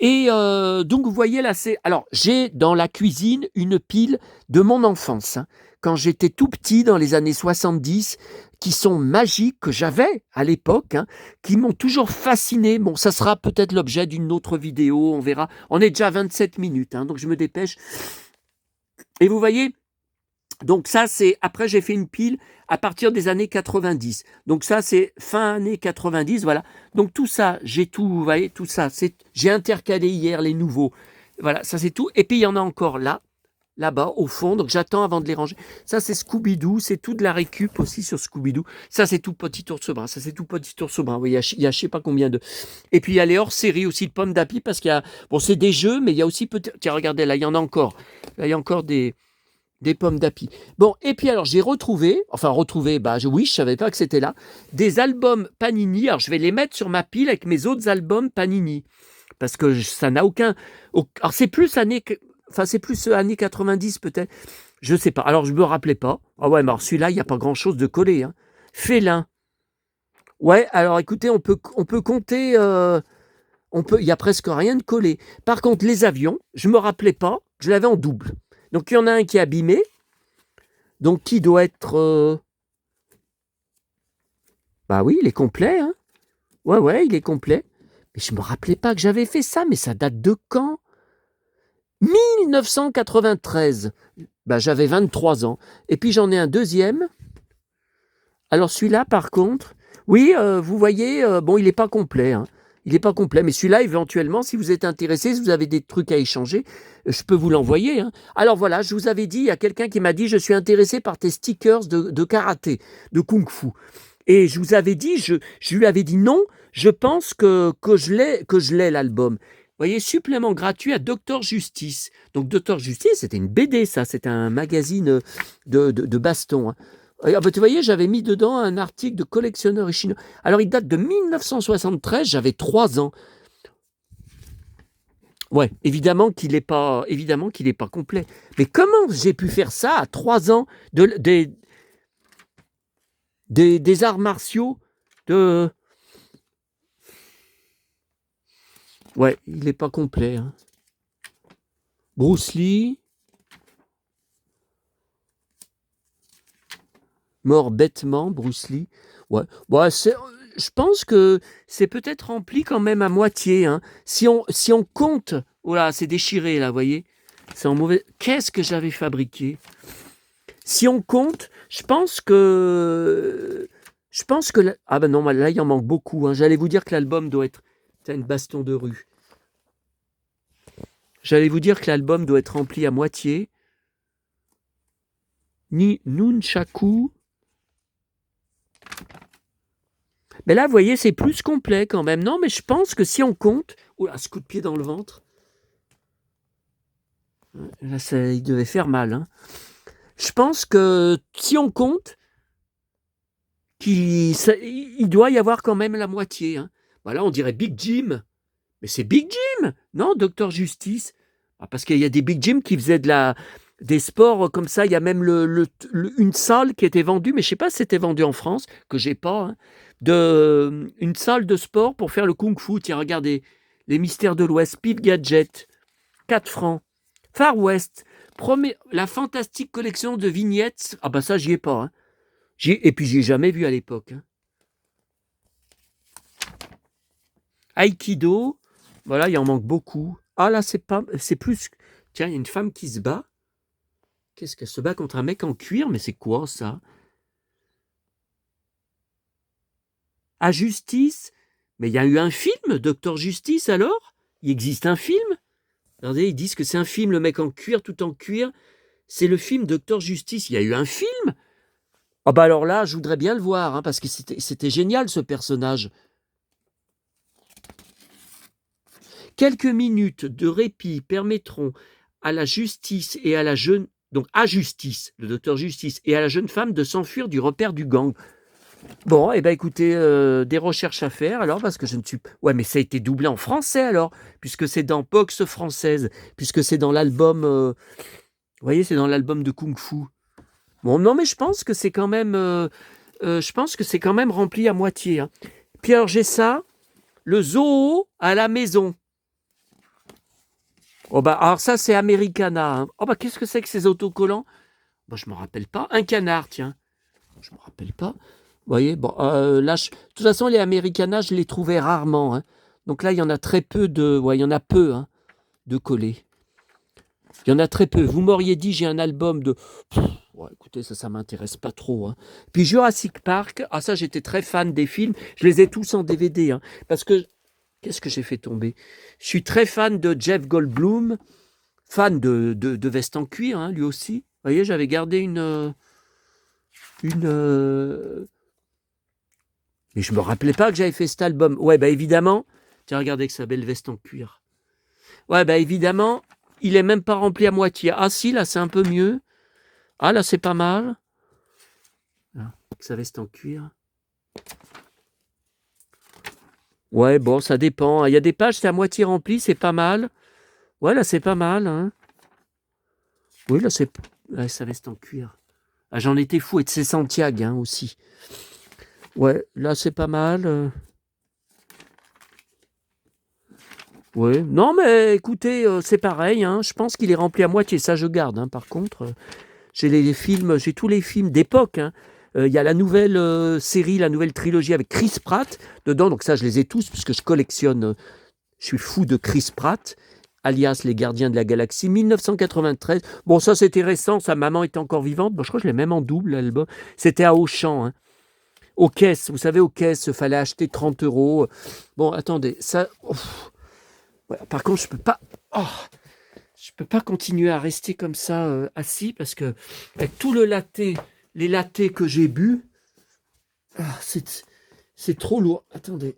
Et donc, vous voyez là, alors, j'ai dans la cuisine une pile de mon enfance, hein, quand j'étais tout petit, dans les années 70, qui sont magiques, que j'avais à l'époque, hein, qui m'ont toujours fasciné. Bon, ça sera peut-être l'objet d'une autre vidéo, on verra. On est déjà à 27 minutes, hein, donc je me dépêche. Et vous voyez, donc ça, après j'ai fait une pile à partir des années 90. Donc ça, c'est fin années 90, voilà. Donc tout ça, j'ai tout, vous voyez, tout ça, j'ai intercalé hier les nouveaux. Voilà, ça c'est tout. Et puis il y en a encore là-bas, au fond, donc j'attends avant de les ranger. Ça, c'est Scooby-Doo, c'est tout de la récup aussi sur Scooby-Doo. Ça, c'est tout Petit Ours Brun, ça, c'est tout Petit Ours Brun. Oui, il y a je sais pas combien de... Et puis il y a les hors-série aussi de pommes d'api, parce qu'il y a... Bon, c'est des jeux, mais il y a aussi peut-être... Tiens, regardez, là, il y en a encore. Là, il y a encore des pommes d'api. Bon, et puis alors j'ai retrouvé, oui, je savais pas que c'était là, des albums Panini. Alors je vais les mettre sur ma pile avec mes autres albums Panini, parce que ça n'a aucun... Alors c'est plus années 90 peut-être, je sais pas. Alors je me rappelais pas. Ah ouais, mais alors celui-là, il n'y a pas grand-chose de collé. Hein. Félin. Ouais, alors écoutez, on peut compter... il y a presque rien de collé. Par contre, les avions, je me rappelais pas, je l'avais en double. Donc, il y en a un qui est abîmé. Donc, qui doit être... Bah oui, il est complet. Hein. Ouais, il est complet. Mais je ne me rappelais pas que j'avais fait ça. Mais ça date de quand? 1993. Bah, j'avais 23 ans. Et puis, j'en ai un deuxième. Alors, celui-là, par contre... Oui, vous voyez, bon, il n'est pas complet. Hein. Il n'est pas complet, mais celui-là, éventuellement, si vous êtes intéressé, si vous avez des trucs à échanger, je peux vous l'envoyer. Hein. Alors voilà, je vous avais dit, il y a quelqu'un qui m'a dit, je suis intéressé par tes stickers de karaté, de kung-fu. Et je vous avais dit, je lui avais dit non, je pense que je l'ai l'album. Vous voyez, supplément gratuit à Dr Justice. Donc Dr Justice, c'était une BD, ça, c'était un magazine de baston. Hein. Tu voyez, j'avais mis dedans un article de collectionneur chinois. Alors, il date de 1973, j'avais 3 ans. Ouais, évidemment qu'il n'est pas complet. Mais comment j'ai pu faire ça à 3 ans des arts martiaux Ouais, il n'est pas complet. Hein. Bruce Lee. Mort bêtement, Bruce Lee. Ouais. Bon, je pense que c'est peut-être rempli quand même à moitié. Hein. Si on compte... Oh là, c'est déchiré, là, vous voyez? C'est en mauvais... Qu'est-ce que j'avais fabriqué? Si on compte, je pense que... Ah ben non, là, il en manque beaucoup. Hein. J'allais vous dire que l'album doit être... T'as une baston de rue. J'allais vous dire que l'album doit être rempli à moitié. Nunchaku. Mais là, vous voyez, c'est plus complet quand même. Non, mais je pense que si on compte... Oula, ce coup de pied dans le ventre. Là, il devait faire mal. Hein. Je pense que si on compte, il doit y avoir quand même la moitié. Hein. Voilà, on dirait Big Jim. Mais c'est Big Jim. Non, Docteur Justice. Ah, parce qu'il y a des Big Jim qui faisaient des sports comme ça. Il y a même une salle qui était vendue, mais je ne sais pas si c'était vendu en France, que j'ai pas, hein, une salle de sport pour faire le kung-fu. Tiens, regardez, les mystères de l'Ouest, Pete Gadget, 4 francs. Far West, la fantastique collection de vignettes. Ah bah ça, j'y ai pas. Hein. Et puis, j'y ai jamais vu à l'époque. Hein. Aikido, voilà, il en manque beaucoup. Ah là, c'est plus... Tiens, il y a une femme qui se bat. Qu'est-ce qu'elle se bat contre un mec en cuir? Mais c'est quoi, ça? À Justice? Mais il y a eu un film, Docteur Justice, alors? Il existe un film? Regardez, ils disent que c'est un film, le mec en cuir, tout en cuir. C'est le film Docteur Justice. Il y a eu un film? Ah bah alors là, je voudrais bien le voir, hein, parce que c'était génial, ce personnage. Quelques minutes de répit permettront à la justice et à la jeune... Donc à Justice, le docteur Justice, et à la jeune femme de s'enfuir du repère du gang. Bon, eh ben écoutez, des recherches à faire alors, parce que je ne suis... Ouais, mais ça a été doublé en français alors, puisque c'est dans Box française, puisque c'est dans l'album... Vous voyez, c'est dans l'album de Kung Fu. Bon, non, mais je pense que c'est quand même... je pense que c'est quand même rempli à moitié. Hein. Puis alors, j'ai ça, le zoo à la maison. Oh bah, alors ça, c'est Americana. Hein. Oh bah, qu'est-ce que c'est que ces autocollants? Bah, je ne me rappelle pas. Un canard, tiens. Je ne me rappelle pas. Vous voyez, bon, là, de toute façon, les Americana, je les trouvais rarement. Hein. Donc là, il y en a très peu de... Ouais, il y en a peu hein, de collés. Il y en a très peu. Vous m'auriez dit, j'ai un album de... Ouais, écoutez, ça m'intéresse pas trop. Hein. Puis Jurassic Park, ah ça, j'étais très fan des films. Je les ai tous en DVD. Hein, parce que... Qu'est-ce que j'ai fait tomber? Je suis très fan de Jeff Goldblum, fan de veste en cuir, hein, lui aussi. Vous voyez, j'avais gardé une Mais je me rappelais pas que j'avais fait cet album. Ouais, bah évidemment. Tiens, regardez que sa belle veste en cuir. Ouais, bah évidemment, il est même pas rempli à moitié. Ah si, là, c'est un peu mieux. Ah, là, c'est pas mal. Là, sa veste en cuir. Ouais, bon, ça dépend. Il y a des pages, c'est à moitié rempli, c'est pas mal. Ouais, là, c'est pas mal. Hein. Oui, là, c'est... Ouais, sa veste en cuir. Ah, j'en étais fou. Et de ses Santiago hein, aussi. Ouais, là, c'est pas mal. Ouais. Non, mais écoutez, c'est pareil. Hein. Je pense qu'il est rempli à moitié. Ça, je garde. Hein. Par contre, j'ai les films, j'ai tous les films d'époque. Hein. Il y a la nouvelle série, la nouvelle trilogie avec Chris Pratt dedans. Donc ça, je les ai tous puisque je collectionne. Je suis fou de Chris Pratt, alias Les Gardiens de la Galaxie, 1993. Bon, ça, c'était récent. Sa maman était encore vivante. Bon, je crois que je l'ai même en double, l'album. C'était à Auchan. Hein. Aux caisses, vous savez, aux caisses, il fallait acheter 30 euros. Bon, attendez, ça... Ouais, par contre, je peux pas continuer à rester comme ça assis parce que avec tout les lattés que j'ai bu, c'est trop lourd. Attendez.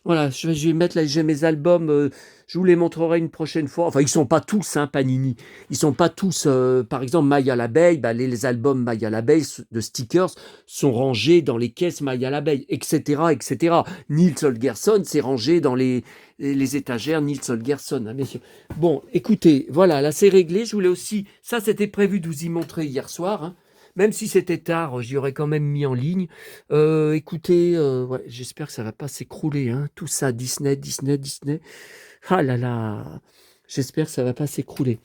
Voilà, je vais mettre là, j'ai mes albums, je vous les montrerai une prochaine fois. Enfin, ils sont pas tous, hein, Panini. Ils sont pas tous, par exemple, Maya l'abeille, bah, les albums Maya l'abeille de stickers sont rangés dans les caisses Maya l'abeille, etc., etc. Nils Holgersson, c'est rangé dans les étagères Nils Holgersson, hein, messieurs. Bon, écoutez, voilà, là c'est réglé. Je voulais aussi, ça c'était prévu de vous y montrer hier soir, hein. Même si c'était tard, j'y aurais quand même mis en ligne. Écoutez, ouais, j'espère que ça va pas s'écrouler. Hein. Tout ça, Disney. Ah là là, j'espère que ça va pas s'écrouler.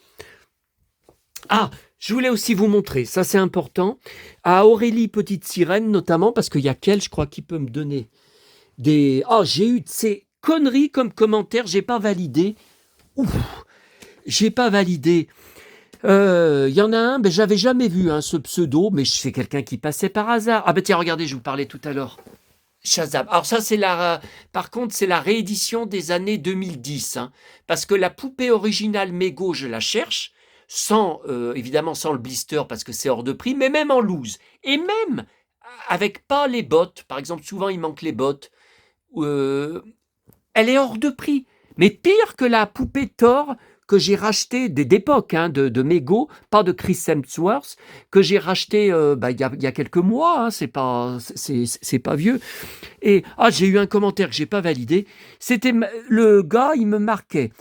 Ah, je voulais aussi vous montrer, ça c'est important, à Aurélie Petite Sirène notamment, parce qu'il y a qu'elle, je crois, qui peut me donner des... Ah, j'ai eu de ces conneries comme commentaires, j'ai pas validé. Ouf, j'ai pas validé. Il y en a un, ben, j'avais jamais vu ce pseudo, mais c'est quelqu'un qui passait par hasard. Ah ben tiens, regardez, je vous parlais tout à l'heure. Shazam. Alors ça, par contre, c'est la réédition des années 2010, hein, parce que la poupée originale Mego, je la cherche, évidemment sans le blister parce que c'est hors de prix, mais même en loose, et même avec pas les bottes. Par exemple, souvent il manque les bottes. euh, Elle est hors de prix. Mais pire que la poupée Thor que j'ai racheté d'époque, de Mego, pas de Chris Hemsworth, que j'ai racheté il y a quelques mois, c'est pas vieux. Et j'ai eu un commentaire que j'ai pas validé. C'était le gars, il me marquait.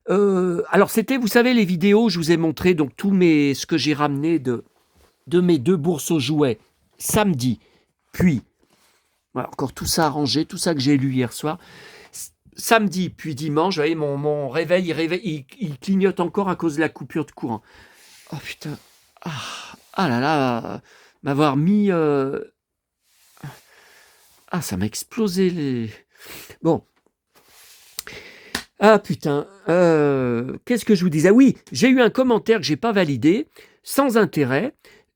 Alors c'était, vous savez, les vidéos, je vous ai montré donc ce que j'ai ramené de mes 2 bourses aux jouets samedi, puis voilà, encore tout ça arrangé, tout ça que j'ai lu hier soir. Samedi puis dimanche, vous voyez, mon réveil, il clignote encore à cause de la coupure de courant. Oh putain. Ah là là. M'avoir mis... ça m'a explosé les... Bon. Ah putain. Qu'est-ce que je vous disais? Oui, j'ai eu un commentaire que j'ai pas validé, sans intérêt.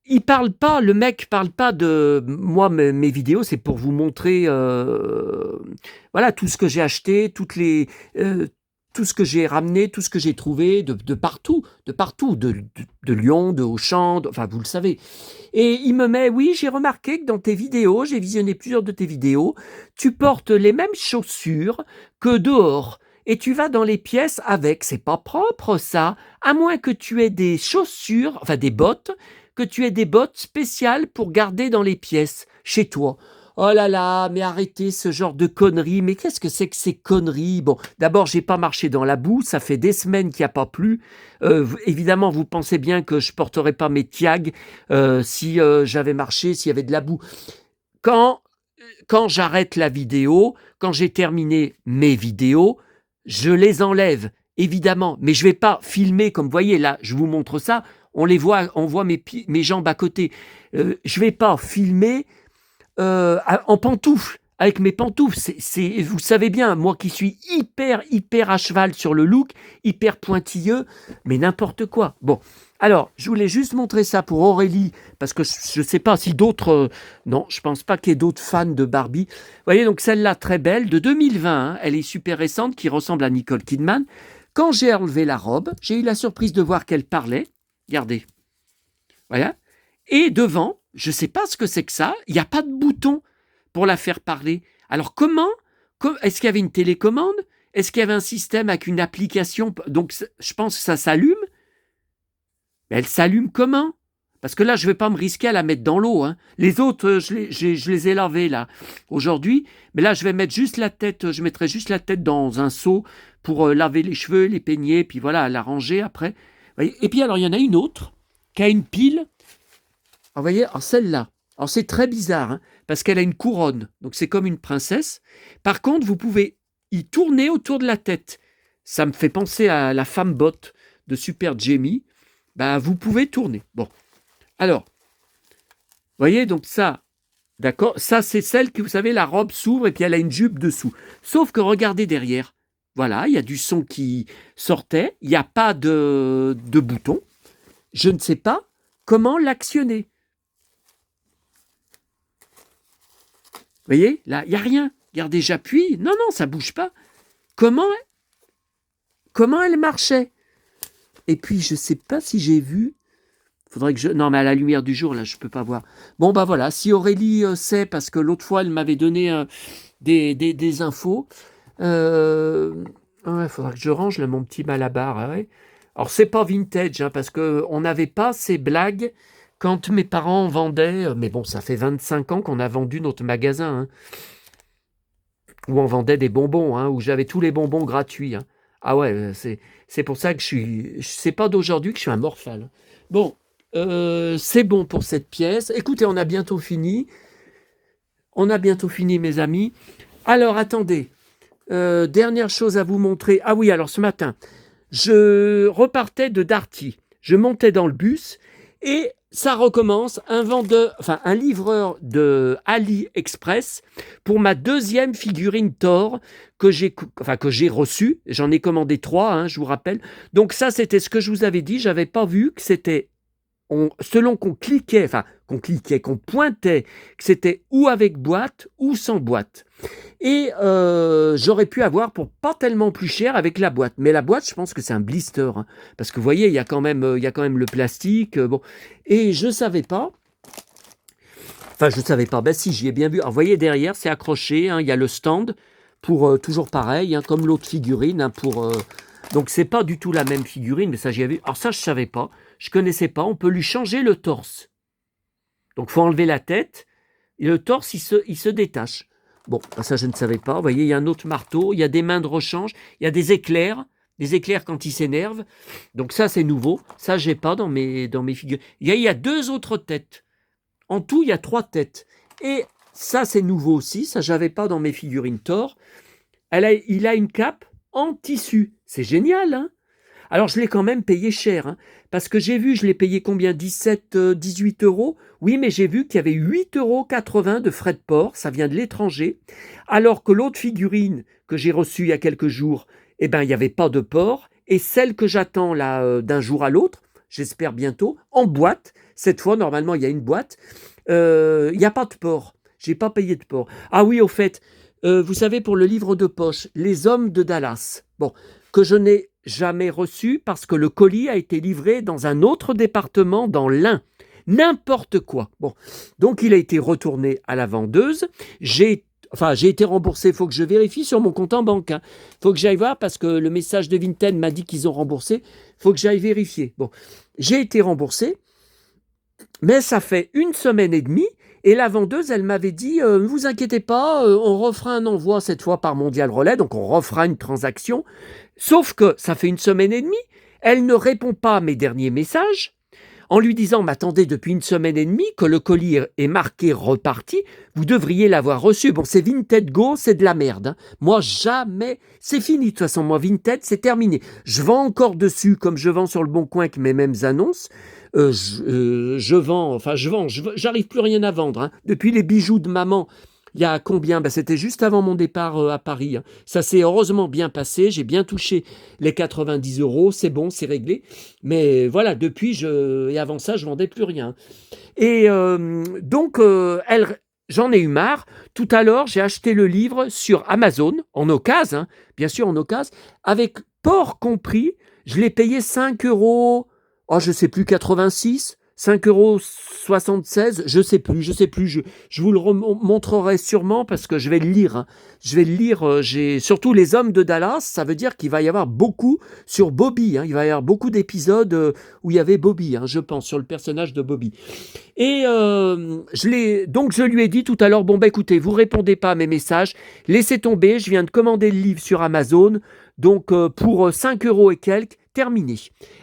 Le mec parle pas de moi, mes vidéos, c'est pour vous montrer voilà, tout ce que j'ai acheté, tout ce que j'ai ramené, tout ce que j'ai trouvé de partout, de Lyon, de Auchan, enfin vous le savez. Et il me met, oui, j'ai remarqué que dans tes vidéos, j'ai visionné plusieurs de tes vidéos, tu portes les mêmes chaussures que dehors. Et tu vas dans les pièces avec, c'est pas propre ça, à moins que tu aies des chaussures, enfin des bottes, que tu aies des bottes spéciales pour garder dans les pièces, chez toi. Oh là là, mais arrêtez ce genre de conneries. Mais qu'est-ce que c'est que ces conneries? Bon, d'abord, j'ai pas marché dans la boue. Ça fait des semaines qu'il n'y a pas plu. Évidemment, vous pensez bien que je porterais pas mes tiags si j'avais marché, s'il y avait de la boue. Quand j'arrête la vidéo, quand j'ai terminé mes vidéos, je les enlève, évidemment. Mais je vais pas filmer, comme vous voyez, là, je vous montre ça. On voit mes jambes à côté. Je vais pas filmer en pantoufles, avec mes pantoufles. Vous savez bien, moi qui suis hyper à cheval sur le look, hyper pointilleux, mais n'importe quoi. Bon, alors, je voulais juste montrer ça pour Aurélie, parce que je ne sais pas si d'autres... non, je pense pas qu'il y ait d'autres fans de Barbie. Vous voyez, donc celle-là, très belle, de 2020, elle est super récente, qui ressemble à Nicole Kidman. Quand j'ai enlevé la robe, j'ai eu la surprise de voir qu'elle parlait. Regardez. Voilà. Et devant, je ne sais pas ce que c'est que ça, il n'y a pas de bouton pour la faire parler. Alors est-ce qu'il y avait une télécommande? Est-ce qu'il y avait un système avec une application? Donc je pense que ça s'allume. Mais elle s'allume comment? Parce que là, je ne vais pas me risquer à la mettre dans l'eau. Les autres, je les ai lavés là aujourd'hui. Mais là, je mettrai juste la tête dans un seau pour laver les cheveux, les peigner, puis voilà, la ranger après. Et puis alors, il y en a une autre qui a une pile. Alors, vous voyez, celle-là, c'est très bizarre, parce qu'elle a une couronne, donc c'est comme une princesse. Par contre, vous pouvez y tourner autour de la tête. Ça me fait penser à la femme botte de Super Jamie. Vous pouvez tourner. Bon, alors, vous voyez, donc ça, d'accord, ça c'est celle que, vous savez, la robe s'ouvre et puis elle a une jupe dessous. Sauf que regardez derrière, voilà, il y a du son qui sortait, il n'y a pas de bouton. Je ne sais pas comment l'actionner. Vous voyez, là, il n'y a rien. Regardez, j'appuie. Non, ça ne bouge pas. Comment elle marchait? Et puis, je ne sais pas si j'ai vu. Faudrait que non, mais à la lumière du jour, là, je ne peux pas voir. Bon, voilà. Si Aurélie sait, parce que l'autre fois, elle m'avait donné des infos. Faudra que je range là, mon petit malabar. Ouais. Alors, c'est pas vintage, parce qu'on n'avait pas ces blagues quand mes parents vendaient, mais bon, ça fait 25 ans qu'on a vendu notre magasin, où on vendait des bonbons, où j'avais tous les bonbons gratuits. Ah ouais, c'est pour ça que c'est pas d'aujourd'hui que je suis un morphale. Bon, c'est bon pour cette pièce. Écoutez, on a bientôt fini. Mes amis. Alors, attendez. Dernière chose à vous montrer. Ah oui, alors ce matin, je repartais de Darty. je montais dans le bus et ça recommence, un livreur de AliExpress pour ma deuxième figurine Thor que j'ai reçue. J'en ai commandé 3, hein, je vous rappelle. Donc ça, c'était ce que je vous avais dit. J'avais pas vu que c'était selon qu'on qu'on pointait, que c'était ou avec boîte ou sans boîte. Et j'aurais pu avoir pour pas tellement plus cher avec la boîte. Mais la boîte, je pense que c'est un blister, hein, parce que vous voyez, il y a quand même le plastique. Bon, et je savais pas. Enfin, je savais pas. Ben si, j'y ai bien vu. Alors, vous voyez derrière, c'est accroché. Hein, il y a le stand pour toujours pareil, hein, comme l'autre figurine. Hein, donc c'est pas du tout la même figurine, mais ça j'y ai vu. Alors ça, je savais pas. Je connaissais pas. On peut lui changer le torse. Donc, faut enlever la tête et le torse, il se détache. Bon, ça, je ne savais pas. Vous voyez, il y a un autre marteau. Il y a des mains de rechange. Il y a des éclairs quand il s'énerve. Donc, ça, c'est nouveau. Ça, j'ai pas dans mes figures. Il y a 2 autres têtes. En tout, il y a 3 têtes. Et ça, c'est nouveau aussi. Ça, j'avais pas dans mes figurines Thor. Il a une cape en tissu. C'est génial, hein? Alors, je l'ai quand même payé cher, hein, parce que j'ai vu, je l'ai payé combien? 18 euros. Oui, mais j'ai vu qu'il y avait 8,80 € de frais de port, ça vient de l'étranger, alors que l'autre figurine que j'ai reçue il y a quelques jours, eh ben, il n'y avait pas de port, et celle que j'attends là d'un jour à l'autre, j'espère bientôt, en boîte, cette fois, normalement, il y a une boîte, il n'y a pas de port. J'ai pas payé de port. Ah oui, au fait, vous savez, pour le livre de poche, Les Hommes de Dallas, bon, que je n'ai jamais reçu parce que le colis a été livré dans un autre département dans l'Ain. N'importe quoi. Bon, donc il a été retourné à la vendeuse. J'ai été remboursé. Il faut que je vérifie sur mon compte en banque. Il faut que j'aille voir parce que le message de Vinted m'a dit qu'ils ont remboursé. Il faut que j'aille vérifier. Bon, j'ai été remboursé, mais ça fait 1 semaine et demie. Et la vendeuse, elle m'avait dit, ne vous inquiétez pas, on refera un envoi cette fois par Mondial Relais, donc on refera une transaction. Sauf que ça fait 1 semaine et demie, elle ne répond pas à mes derniers messages en lui disant, m'attendez depuis 1 semaine et demie que le colis est marqué reparti, vous devriez l'avoir reçu. Bon, c'est Vinted Go, c'est de la merde. Hein. Moi, jamais, c'est fini de toute façon, moi, Vinted, c'est terminé. Je vends encore dessus comme je vends sur le Bon Coin avec mes mêmes annonces. J'arrive plus rien à vendre. Hein. Depuis les bijoux de maman, il y a combien? C'était juste avant mon départ à Paris. Hein. Ça s'est heureusement bien passé. J'ai bien touché les 90 €. C'est bon, c'est réglé. Mais voilà, depuis, et avant ça, je vendais plus rien. Et j'en ai eu marre. Tout à l'heure, j'ai acheté le livre sur Amazon, en occasion, hein, bien sûr en occasion, avec port compris. Je l'ai payé 5 €. Oh, je sais plus, 86, 5,76 €, je sais plus. Je vous le montrerai sûrement parce que je vais le lire. Hein. Je vais le lire. J'ai surtout Les Hommes de Dallas. Ça veut dire qu'il va y avoir beaucoup sur Bobby. Hein. Il va y avoir beaucoup d'épisodes où il y avait Bobby, hein, je pense, sur le personnage de Bobby. Et je lui ai dit tout à l'heure, bon, écoutez, vous répondez pas à mes messages, laissez tomber, je viens de commander le livre sur Amazon, donc pour 5 € et quelques, terminé.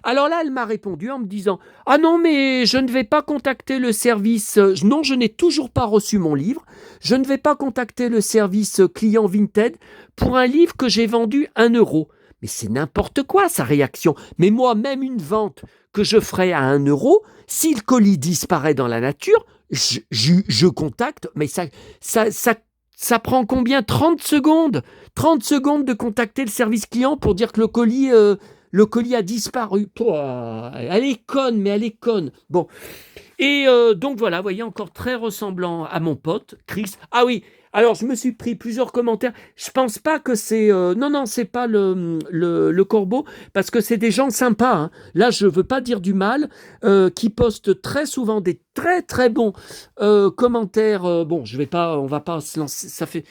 Alors là, elle m'a répondu en me disant, ah non, mais je ne vais pas contacter le service, non, je n'ai toujours pas reçu mon livre, je ne vais pas contacter le service client Vinted pour un livre que j'ai vendu 1 €. Mais c'est n'importe quoi, sa réaction. Mais moi, même une vente que je ferai à 1 €, si le colis disparaît dans la nature, je contacte, mais ça prend combien? 30 secondes 30 secondes de contacter le service client pour dire que le colis a disparu. Pouah, elle est conne, mais elle est conne. Bon, et donc voilà, vous voyez, encore très ressemblant à mon pote, Chris. Ah oui, alors je me suis pris plusieurs commentaires. Je pense pas que c'est... non, c'est pas le corbeau, parce que c'est des gens sympas. Hein. Là, je veux pas dire du mal, qui postent très souvent des très très bons commentaires. Bon, on va pas se lancer. Ça fait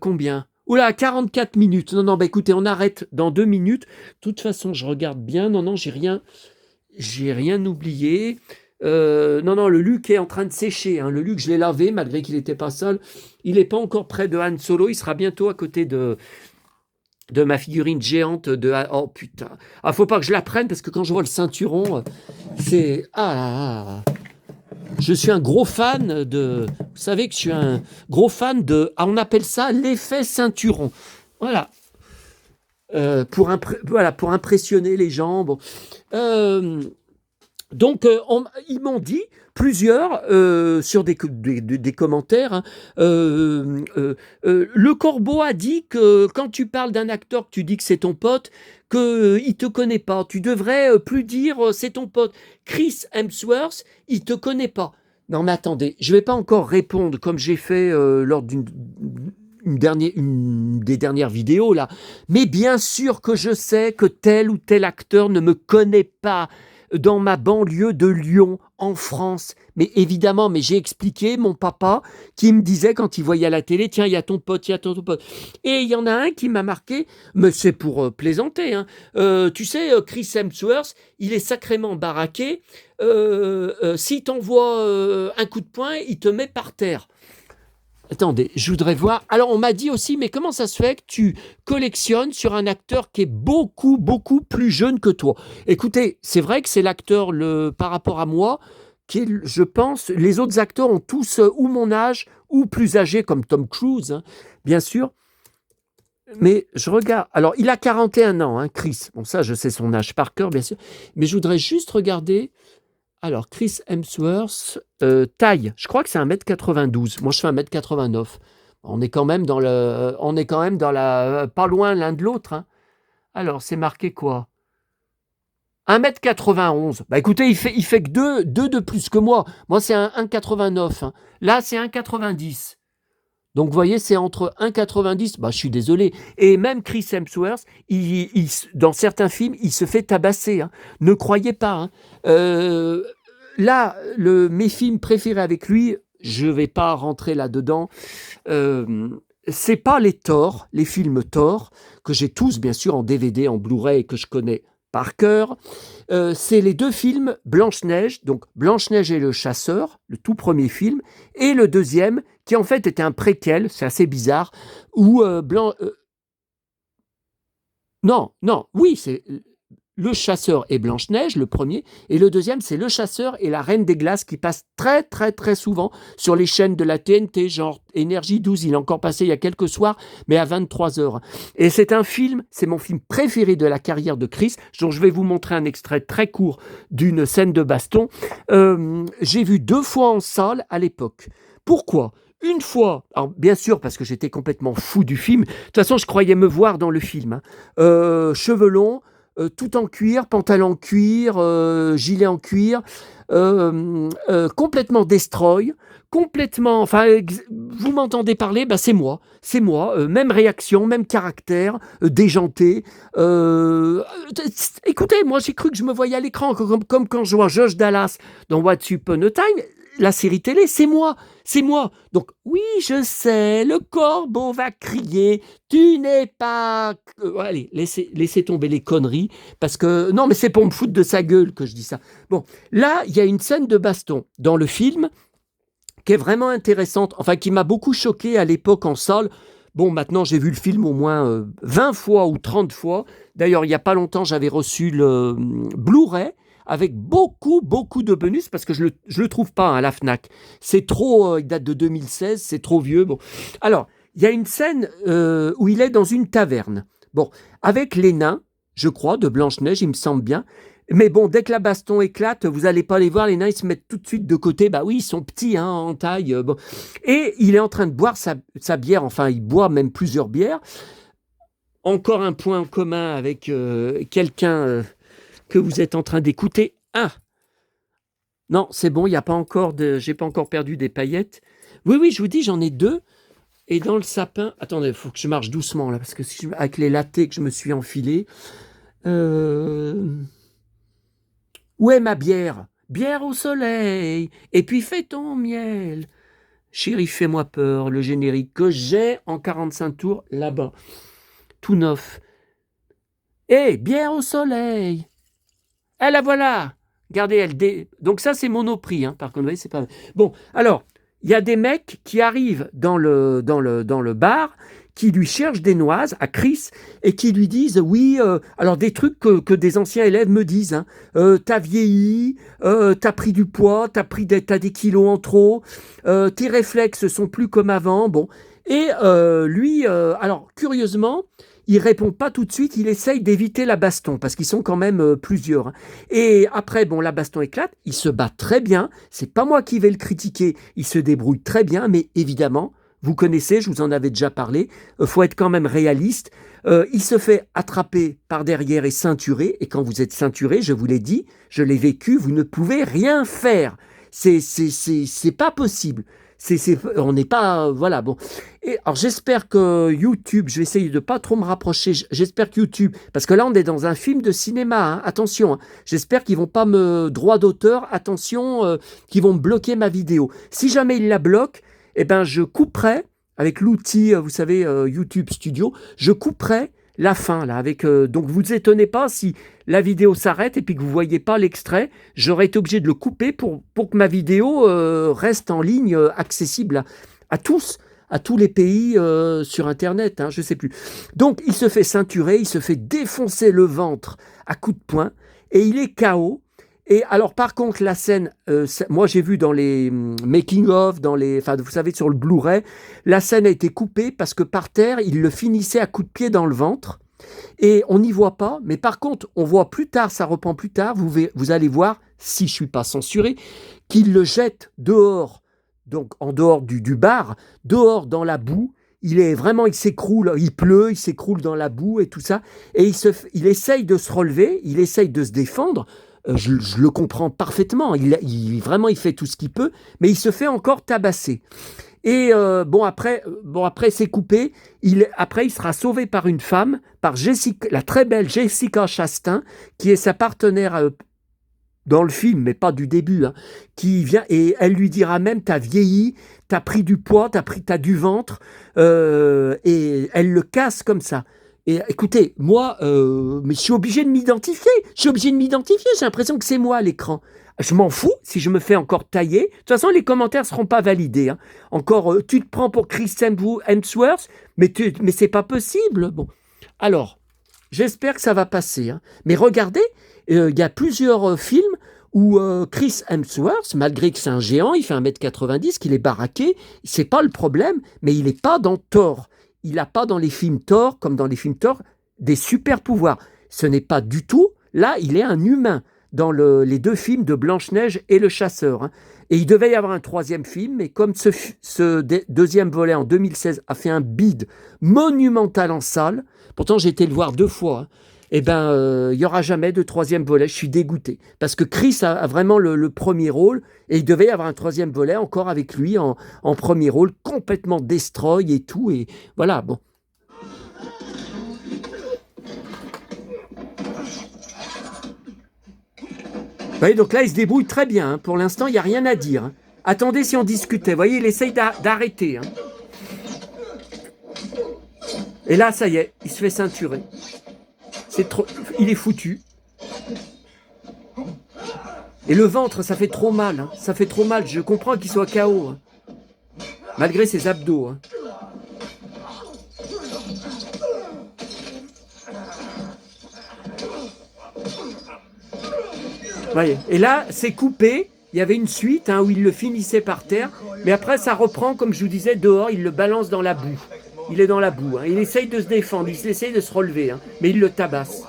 combien? Oula, 44 minutes. Non, écoutez, on arrête dans 2 minutes. De toute façon, je regarde bien. Non, j'ai rien oublié. Non, le Luc est en train de sécher. Hein. Le Luc, je l'ai lavé, malgré qu'il n'était pas sale. Il n'est pas encore près de Han Solo. Il sera bientôt à côté de ma figurine géante de... Oh, putain. Ah, faut pas que je la prenne, parce que quand je vois le ceinturon, c'est... Je suis un gros fan de... Vous savez que je suis un gros fan de... on appelle ça l'effet ceinturon. Voilà. Pour impressionner les gens. Bon. Donc, ils m'ont dit, plusieurs, sur des commentaires, hein, le Corbeau a dit que quand tu parles d'un acteur, que tu dis que c'est ton pote, qu'il ne te connaît pas. Tu devrais plus dire c'est ton pote. Chris Hemsworth, il ne te connaît pas. Non, mais attendez, je ne vais pas encore répondre comme j'ai fait lors une des dernières vidéos, là. Mais bien sûr que je sais que tel ou tel acteur ne me connaît pas dans ma banlieue de Lyon, en France. Mais évidemment, mais j'ai expliqué, mon papa, qui me disait quand il voyait à la télé, tiens, il y a ton pote, il y a ton pote. Et il y en a un qui m'a marqué, mais c'est pour plaisanter, hein. Tu sais, Chris Hemsworth, il est sacrément baraqué. S'il t'envoie un coup de poing, il te met par terre. Attendez, je voudrais voir. Alors, on m'a dit aussi, mais comment ça se fait que tu collectionnes sur un acteur qui est beaucoup, beaucoup plus jeune que toi? Écoutez, c'est vrai que c'est l'acteur, par rapport à moi, qui est, je pense, les autres acteurs ont tous ou mon âge ou plus âgés, comme Tom Cruise, hein, bien sûr. Mais je regarde. Alors, il a 41 ans, hein, Chris. Bon, ça, je sais son âge par cœur, bien sûr. Mais je voudrais juste regarder. Alors, Chris Hemsworth, taille, je crois que c'est 1m92. Moi, je fais 1m89. On est quand même pas loin l'un de l'autre, hein. Alors, c'est marqué quoi? 1m91. Bah écoutez, il fait que 2 de plus que moi. Moi, c'est un 1,89, hein. Là, c'est 1,90. Donc, vous voyez, c'est entre 1,90. Bah, je suis désolé. Et même Chris Hemsworth, dans certains films, il se fait tabasser, hein. Ne croyez pas, hein. Là, mes films préférés avec lui, je ne vais pas rentrer là-dedans. C'est pas les films Thor, que j'ai tous, bien sûr, en DVD, en Blu-ray, et que je connais par cœur. C'est les 2 films Blanche-Neige, donc Blanche-Neige et le chasseur, le tout premier film, et le deuxième, qui en fait était un préquel, c'est assez bizarre, où oui, c'est le chasseur et Blanche-Neige, le premier, et le deuxième, c'est le chasseur et la Reine des Glaces, qui passe très, très, très souvent sur les chaînes de la TNT, genre Énergie 12, il est encore passé il y a quelques soirs, mais à 23h. Et c'est mon film préféré de la carrière de Chris, dont je vais vous montrer un extrait très court d'une scène de baston. J'ai vu 2 fois en salle à l'époque. Pourquoi ? Une fois, alors bien sûr parce que j'étais complètement fou du film, de toute façon je croyais me voir dans le film, hein. Cheveux longs, tout en cuir, pantalon en cuir, gilet en cuir, complètement destroy, complètement, enfin, vous m'entendez parler, bah c'est moi, même réaction, même caractère, déjanté. Écoutez, moi j'ai cru que je me voyais à l'écran, comme quand je vois Josh Dallas dans What's Upon a Time, la série télé, c'est moi. Donc oui, je sais, le corbeau va crier, tu n'es pas... allez, laissez tomber les conneries, parce que... Non, mais c'est pour me foutre de sa gueule que je dis ça. Bon, là, il y a une scène de baston dans le film qui est vraiment intéressante, enfin qui m'a beaucoup choqué à l'époque en salle. Bon, maintenant, j'ai vu le film au moins 20 fois ou 30 fois. D'ailleurs, il n'y a pas longtemps, j'avais reçu le Blu-ray, avec beaucoup, beaucoup de bonus, parce que je le trouve pas à la FNAC. C'est trop, il date de 2016, c'est trop vieux. Bon. Alors, il y a une scène où il est dans une taverne. Bon, avec les nains, je crois, de Blanche-Neige, il me semble bien. Mais bon, dès que la baston éclate, vous n'allez pas les voir, les nains, ils se mettent tout de suite de côté. Bah oui, ils sont petits, hein, en taille. Bon. Et il est en train de boire sa bière, enfin, il boit même plusieurs bières. Encore un point en commun avec quelqu'un... que vous êtes en train d'écouter. Ah, non, c'est bon, j'ai pas encore perdu des paillettes. Oui, je vous dis, j'en ai 2. Et dans le sapin, attendez, il faut que je marche doucement là, parce que avec les lattés que je me suis enfilé. Où est ma bière? Bière au soleil, et puis fais ton miel. Chérie, fais-moi peur, le générique que j'ai en 45 tours là-bas. Tout neuf. Bière au soleil. La voilà. Regardez, donc ça c'est Monoprix, hein, par contre, vous voyez, c'est pas... Bon, alors, il y a des mecs qui arrivent dans le bar, qui lui cherchent des noises à Chris, et qui lui disent, oui, alors des trucs que des anciens élèves me disent, hein, t'as vieilli, t'as pris du poids, t'as des kilos en trop, tes réflexes sont plus comme avant, bon. Et lui, alors, curieusement, il répond pas tout de suite, il essaye d'éviter la baston, parce qu'ils sont quand même plusieurs. Et après, bon, la baston éclate, il se bat très bien, c'est pas moi qui vais le critiquer, il se débrouille très bien, mais évidemment, vous connaissez, je vous en avais déjà parlé, faut être quand même réaliste. Il se fait attraper par derrière et ceinturé, et quand vous êtes ceinturé, je vous l'ai dit, je l'ai vécu, vous ne pouvez rien faire. C'est pas possible. On n'est pas, voilà, bon. Et alors j'espère que YouTube, je vais essayer de pas trop me rapprocher. J'espère que YouTube, parce que là on est dans un film de cinéma, hein, attention. Hein, j'espère qu'ils vont pas me droit d'auteur, attention, qu'ils vont me bloquer ma vidéo. Si jamais ils la bloquent, eh ben je couperai avec l'outil, vous savez, YouTube Studio, je couperai la fin là avec. Donc vous étonnez pas si la vidéo s'arrête et puis que vous voyez pas l'extrait, j'aurais été obligé de le couper pour que ma vidéo reste en ligne, accessible à tous. À tous les pays sur Internet, hein, je sais plus. Donc, il se fait ceinturer, il se fait défoncer le ventre à coups de poing, et il est KO. Et alors, par contre, la scène, moi j'ai vu dans les making-of, enfin, vous savez, sur le Blu-ray, la scène a été coupée parce que par terre, il le finissait à coups de pied dans le ventre. Et on n'y voit pas, mais par contre, on voit plus tard, ça reprend plus tard, vous allez voir, si je ne suis pas censuré, qu'il le jette dehors, donc en dehors du bar, dehors dans la boue. Il s'écroule, il pleut, il s'écroule dans la boue et tout ça. Et il essaye de se relever, il essaye de se défendre. Je le comprends parfaitement. Vraiment, il fait tout ce qu'il peut, mais il se fait encore tabasser. Et après c'est coupé. Après, il sera sauvé par une femme, par la très belle Jessica Chastain, qui est sa partenaire dans le film, mais pas du début, hein, qui vient et elle lui dira même: t'as vieilli, t'as pris du poids, t'as du ventre, et elle le casse comme ça. Et écoutez, moi, mais je suis obligé de m'identifier. J'ai l'impression que c'est moi à l'écran. Je m'en fous si je me fais encore tailler. De toute façon, les commentaires ne seront pas validés. Hein. Encore, tu te prends pour Chris Hemsworth, mais c'est pas possible. Bon, alors, j'espère que ça va passer. Hein. Mais regardez, il y a plusieurs films où Chris Hemsworth, malgré que c'est un géant, il fait 1m90, qu'il est baraqué, c'est pas le problème, mais il n'est pas dans Thor. Il n'a pas dans les films Thor, comme dans les films Thor, des super pouvoirs. Ce n'est pas du tout. Là, il est un humain dans les deux films de Blanche-Neige et Le Chasseur. Hein. Et il devait y avoir un troisième film, mais comme ce deuxième volet en 2016 a fait un bide monumental en salle, pourtant j'ai été le voir 2 fois, hein, eh ben, il n'y aura jamais de troisième volet. Je suis dégoûté. Parce que Chris a vraiment le premier rôle, et il devait y avoir un troisième volet encore avec lui en premier rôle, complètement destroy et tout. Et voilà, bon. Vous voyez, donc là, il se débrouille très bien. Hein. Pour l'instant, il n'y a rien à dire. Hein. Attendez si on discutait. Vous voyez, il essaye d'arrêter. Hein. Et là, ça y est, il se fait ceinturer. Il est foutu. Et le ventre, ça fait trop mal. Hein. Ça fait trop mal. Je comprends qu'il soit KO. Hein. Malgré ses abdos. Hein. Voyez. Et là, c'est coupé. Il y avait une suite où il le finissait par terre. Mais après, ça reprend, comme je vous disais, dehors. Il le balance dans la boue. Il est dans la boue. Hein. Il essaye de se défendre. Il essaye de se relever. Hein. Mais il le tabasse.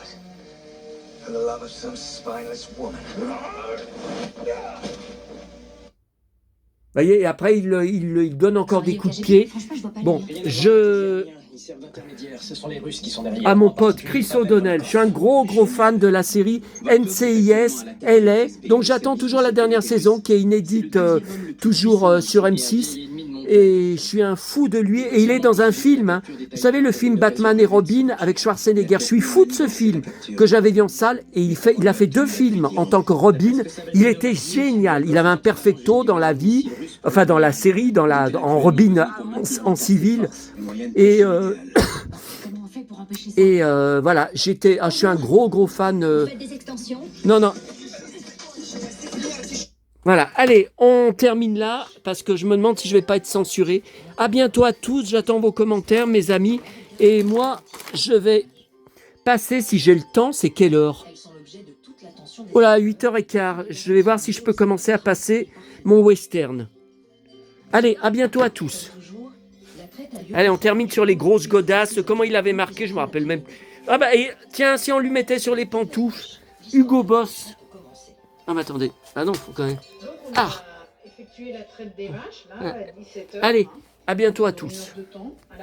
Vous voyez, et après, il donne encore des coups de pied. Bon, à mon pote Chris O'Donnell, je suis un gros fan de la série NCIS LA, donc j'attends toujours la dernière saison qui est inédite, toujours sur M6. Et je suis un fou de lui. Et il est dans un film, hein. Vous savez, le film Batman et Robin avec Schwarzenegger. Je suis fou de ce film que j'avais vu en salle. Et il a fait 2 films en tant que Robin. Il était génial. Il avait un perfecto dans la vie, enfin dans la série, en Robin en civil. Et voilà, je suis un gros fan. Non. Voilà, allez, on termine là, parce que je me demande si je vais pas être censuré. À bientôt à tous, j'attends vos commentaires, mes amis. Et moi, je vais passer, si j'ai le temps, c'est quelle heure? Voilà, 8h15. Je vais voir si je peux commencer à passer mon western. Allez, à bientôt à tous. Allez, on termine sur les grosses godasses. Comment il avait marqué, je me rappelle même. Ah bah, et, tiens, si on lui mettait sur les pantoufles, Hugo Boss. Ah mais attendez, ah non, faut quand même. Ah, Effectuer la traite des vaches, là, à 17 h. allez, à bientôt à tous.